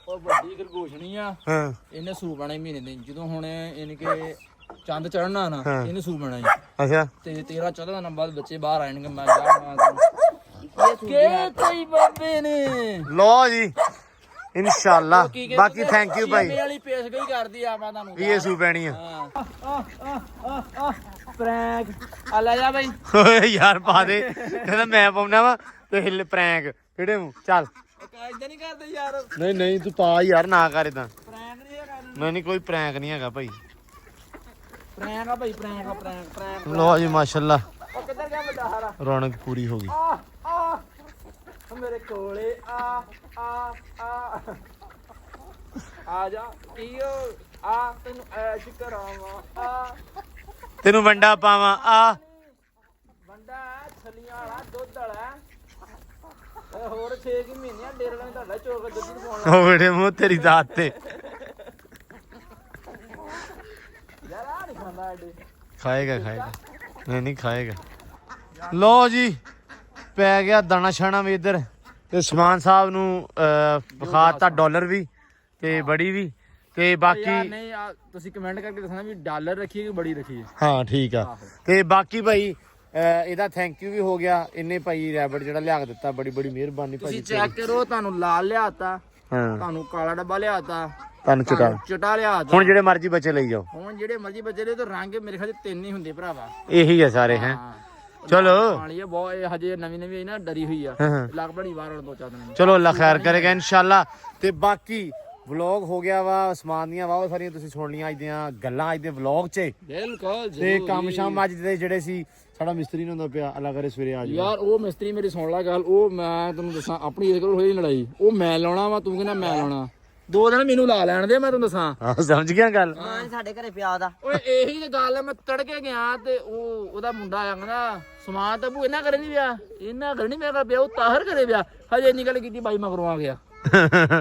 ਉਹ ਵੱਡੀ ਖਰਗੋਸ਼ਣੀ ਆ ਹਾਂ ਇਹਨੇ ਸੂ ਬਣਾ ਮਹੀਨੇ ਦੇ ਜਦੋਂ ਹੁਣ ਇਹਨੇ ਕਿ ਚੰਦ ਚੜਨਾ ਨਾ ਇਹਨੇ ਸੂ ਬਣਾ ਅੱਛਾ ਤੇ 13-14 ਦਿਨਾਂ ਬਾਅਦ ਬੱਚੇ ਬਾਹਰ ਆਣਗੇ ਮੈਂ ਜਾ ਕੇ ਕੋਈ ਬਾਬੇ ਨੇ ਲੋ ਜੀ ਇਨਸ਼ਾਅੱਲਾ ਬਾਕੀ ਥੈਂਕ ਯੂ ਭਾਈ ਵਾਲੀ ਪੇਸ਼ਗੋਈ ਕਰਦੀ ਆ ਮੈਂ ਤੁਹਾਨੂੰ ਵੀ ਇਹ ਸੂ ਪੈਣੀ ਆ ਪ੍ਰੈਂਕ ਆ ਲੈ ਜਾ ਬਾਈ ਓਏ ਯਾਰ ਪਾ ਦੇ ਕਹਿੰਦਾ ਮੈਂ ਪਾਉਣਾ ਵਾ ਤੇ ਹਿੱਲ ਪ੍ਰੈਂਕ ਕਿਹੜੇ ਮੂੰਹ ਚੱਲ ਇਦਾਂ ਨਹੀਂ ਕਰਦੇ ਯਾਰ ਨਹੀਂ ਤੂੰ ਪਾ ਯਾਰ ਨਾ ਕਰ ਇਦਾਂ ਪ੍ਰੈਂਕ ਨਹੀਂ ਹੈਗਾ ਨਹੀਂ ਕੋਈ ਪ੍ਰੈਂਕ ਨਹੀਂ ਹੈਗਾ ਭਾਈ ਪ੍ਰੈਂਕ ਆ ਭਾਈ ਪ੍ਰੈਂਕ ਲੋ ਜੀ ਮਾਸ਼ਾਅੱਲਾ ਉਹ ਕਿੱਧਰ ਗਿਆ ਵੱਡਾ ਹਾਰਾ ਰੌਣਕ ਪੂਰੀ ਹੋ ਗਈ ਆ ਮੇਰੇ ਕੋਲੇ ਆ ਜਾ ਕੀਓ ਆ ਤੈਨੂੰ ਐਸ਼ ਕਰਾਵਾਂ ਆ ਤੈਨੂੰ ਵੰਡਾ ਪਾਵਾਂ ਆ ਬੰਦਾ ਛਲੀਆਂ ਵਾਲਾ ਦੁੱਧ ਵਾਲਾ ਹੋਰ 6 ਮਹੀਨੇ ਡੇਢ ਲੱਖ ਤੁਹਾਡਾ ਚੋਕ ਦੁੱਧ ਪਾਉਣਾ ਉਹ ਬੇਟੇ ਮੂੰਹ ਤੇਰੀ ਦਾਤ ਤੇ ਯਾਰ ਆ ਨਹੀਂ ਖਾਂਦਾ ਐਡੇ ਖਾਏਗਾ ਨਹੀਂ ਖਾਏਗਾ। ਲੋ ਜੀ ਪੈ ਗਿਆ ਦਾਣਾ ਛਾਣਾ ਵੀ ਇੱਧਰ ਤੇ ਸਮਾਨ ਸਾਹਿਬ ਨੂੰ ਬੁਖਾਰਤਾ ਡਾਲਰ ਵੀ ਤੇ ਬੜੀ ਵੀ ਤੇ ਯਾਰ ਬਾਕੀ ਨਹੀਂ ਆ ਤੁਸੀਂ ਕਮੈਂਟ ਕਰਕੇ ਦੱਸਣਾ ਵੀ ਡਾਲਰ ਰੱਖੀਏ ਕਿ ਬੜੀ ਰੱਖੀਏ। ਹਾਂ ਠੀਕ ਆ ਤੇ ਬਾਕੀ ਭਾਈ ਇਹਦਾ ਥੈਂਕ ਯੂ ਵੀ ਹੋ ਗਿਆ। ਇਹਨੇ ਭਾਈ ਰੈਬਟ ਜਿਹੜਾ ਲਿਆ ਕੇ ਦਿੱਤਾ ਬੜੀ ਮਿਹਰਬਾਨੀ ਭਾਜੀ। ਤੁਸੀਂ ਚੈੱਕ ਕਰੋ ਤੁਹਾਨੂੰ ਲਾਲ ਲਿਆਤਾ ਹਾਂ ਤੁਹਾਨੂੰ ਕਾਲਾ ਡੱਬਾ ਲਿਆਤਾ ਤੁਹਾਨੂੰ ਚਟਾ ਚਟਾ ਲਿਆਤਾ। ਹੁਣ ਜਿਹੜੇ ਮਰਜ਼ੀ ਬੱਚੇ ਲਈ ਜਾਓ। ਹੁਣ ਜਿਹੜੇ ਮਰਜ਼ੀ ਬੱਚੇ ਦੇ ਤਾਂ ਰੰਗ ਮੇਰੇ ਖਿਆਲ 'ਚ 3 ਹੀ ਹੁੰਦੇ ਭਰਾਵਾ। ਇਹੀ ਆ ਸਾਰੇ ਹੈ। ਚਲੋ ਪਾਣੀ ਇਹ ਬਹੁਤ ਇਹ ਹਜੇ ਨਵੀਂ ਆਈ ਨਾ ਡਰੀ ਹੋਈ ਆ ਹਾਂ। ਲੱਗ ਬੜੀ ਵਾਰ ਹੁਣ 2-4 ਦਿਨ ਚਲੋ ਅੱਲਾ ਖੈਰ ਕਰੇਗਾ ਇਨਸ਼ਾਅੱਲਾ। ਤੇ ਬਾਕੀ ਵਲੌਗ ਹੋ ਗਿਆ ਵਾ ਉਸਮਾਨ ਦੀਆਂ ਵਾਹ ਸਾਰੀਆਂ ਤੁਸੀਂ ਸੁਣ ਲੀਆਂ ਅੱਜ ਦੀਆਂ ਗੱਲਾਂ ਅੱਜ ਦੇ ਵਲੌਗ 'ਚ ਬਿਲਕੁਲ ਤੇ ਕੰਮ ਸ਼ਾਮ ਅੱਜ ਦੇ ਜਿਹੜੇ ਸੀ ਸਾਡਾ ਮਿਸਤਰੀ ਨੂੰ ਹੁੰਦਾ ਪਿਆ ਅੱਲਾ ਕਰੇ ਸਵੇਰੇ ਆ ਜਾਵੇ। ਯਾਰ ਉਹ ਮਿਸਤਰੀ ਮੇਰੀ ਸੁਣ ਲੈ ਗੱਲ ਉਹ ਮੈਂ ਤੈਨੂੰ ਦੱਸਾਂ ਆਪਣੀ ਇਹਦੇ ਕੋਲ ਹੋਈ ਲੜਾਈ ਉਹ ਮੈਂ ਲਾਉਣਾ ਵਾ ਤੂੰ ਕਹਿੰਦਾ ਮੈਂ ਲਾਉਣਾ 2 ਦਿਨ ਮੈਨੂੰ ਲਾ ਲੈਣ ਦੇ ਮੈਂ ਤੈਨੂੰ ਦੱਸਾਂ। ਹਾਂ ਸਮਝ ਗਿਆ ਗੱਲ। ਮਾਂ ਸਾਡੇ ਘਰੇ ਪਿਆ ਦਾ ਓਏ ਇਹੀ ਤੇ ਗੱਲ ਆ ਮੈਂ ਤੜਕੇ ਗਿਆ ਤੇ ਉਹਦਾ ਮੁੰਡਾ ਆ ਕਹਿੰਦਾ ਸਮਾਨ ਤਾਂ ਬੂ ਇਹਨਾਂ ਘਰੇ ਨਹੀਂ ਪਿਆ ਇਹਨਾਂ ਘਰੇ ਨਹੀਂ ਮੇਰਾ ਪਿਆ ਉਹ ਤਾਹਰ ਘਰੇ ਪਿਆ ਹਜੇ ਇੰਨੀ ਗੱਲ ਕੀਤੀ ਬਾਈ ਮਗਰੋਂ ਆ ਗਿਆ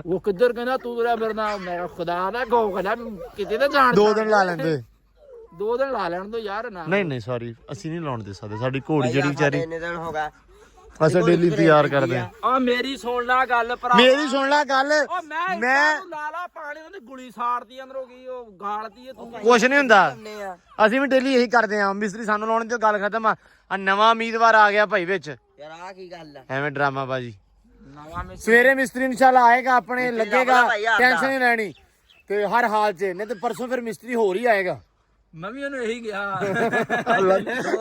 ਉਹ ਕਿੱਧਰ ਕਹਿੰਦਾ ਤੂੰ ਤੇਰਾ ਫਿਰਦਾ ਮੈਂ ਖੁਦਾ ਦਾ ਗੋ ਕਹਿੰਦਾ ਕਿਤੇ ਤਾਂ ਜਾਣ 2 ਦਿਨ ਲਾ ਲੈਂਦੇ। 2 ਦਿਨ ਲਾ ਲੈਣ ਦੋ ਯਾਰ ਨਾ ਨਹੀਂ ਸੌਰੀ ਅਸੀਂ ਨਹੀਂ ਲਾਉਣ ਦੇ ਸਕਦੇ। ਸਾਡੀ ਘੋੜੀ ਜਿਹੜੀ ਵਿਚਾਰੀ ਇੰਨੇ ਦਿਨ ਹੋ ਗਿਆ ਅਸੀਂ ਡੇਲੀ ਤਿਆਰ ਕਰਦੇ ਆ। ਆ ਮੇਰੀ ਸੁਣ ਲੈ ਗੱਲ ਭਰਾ ਮੇਰੀ ਸੁਣ ਲੈ ਗੱਲ। ਉਹ ਮੈਂ ਲਾ ਲਾ ਪਾਣੀ ਉਹਨੇ ਗੁਲੀ ਸਾੜਦੀ ਅੰਦਰੋਂ ਕੀ ਉਹ ਗਾਲਦੀ ਹੈ ਤੂੰ ਕੁਛ ਨਹੀਂ ਹੁੰਦਾ ਆ ਅਸੀਂ ਵੀ ਡੇਲੀ ਇਹੀ ਕਰਦੇ ਆ। ਮਿਸਤਰੀ ਸਾਨੂੰ ਲਾਉਣ ਦਿਓ ਗੱਲ ਖਤਮ ਆ। ਨਵਾਂ ਉਮੀਦਵਾਰ ਆ ਗਿਆ ਭਾਈ ਵਿੱਚ ਯਾਰ ਆ ਕੀ ਗੱਲ ਆ ਐਵੇਂ ਡਰਾਮਾ ਬਾਜੀ। ਨਵਾਂ ਮਿਸਤਰੀ ਸਵੇਰੇ ਮਿਸਤਰੀ ਇਨਸ਼ਾਅੱਲਾ ਆਏਗਾ ਆਪਣੇ ਲੱਗੇਗਾ ਭਾਈ ਆਪਦਾ। ਟੈਨਸ਼ਨ ਨਹੀਂ ਲੈਣੀ ਤੇ ਹਰ ਹਾਲ 'ਚ ਨਹੀਂ ਤੇ ਪਰਸੋਂ ਫਿਰ ਮਿਸਤਰੀ ਹੋਰ ਹੀ ਆਏਗਾ। ਮੈਂ ਵੀ ਉਹਨੂੰ ਇਹੀ ਗਿਆ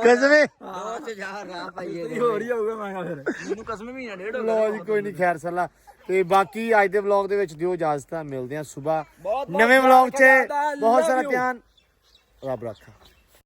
ਕਸਮੇ ਦੋਸਤ ਜਾ ਰਾਹ ਪਾਈਏ ਮਿਸਤਰੀ ਹੋਰ ਹੀ ਆਊਗਾ ਮੈਂ ਕਿਹਾ ਫਿਰ ਮੈਨੂੰ ਕਸਮ ਮਹੀਨਾ ਡੇਢ ਹੋ ਗਿਆ ਲੋ ਜੀ ਕੋਈ ਨਹੀਂ ਖੈਰ ਸੱਲਾ। ਤੇ ਬਾਕੀ ਅੱਜ ਦੇ ਵਲੌਗ ਦੇ ਵਿੱਚ ਦਿਓ ਇਜਾਜ਼ਤ। ਮਿਲਦੇ ਆ ਸਵੇਰ ਬਹੁਤ ਨਵੇਂ ਵਲੌਗ 'ਚ। ਧੰਨਵਾਦ। ਬਹੁਤ Love ਸਾਰਾ you. ਧਿਆਨ ਰੱਬ ਰੱਖਾ।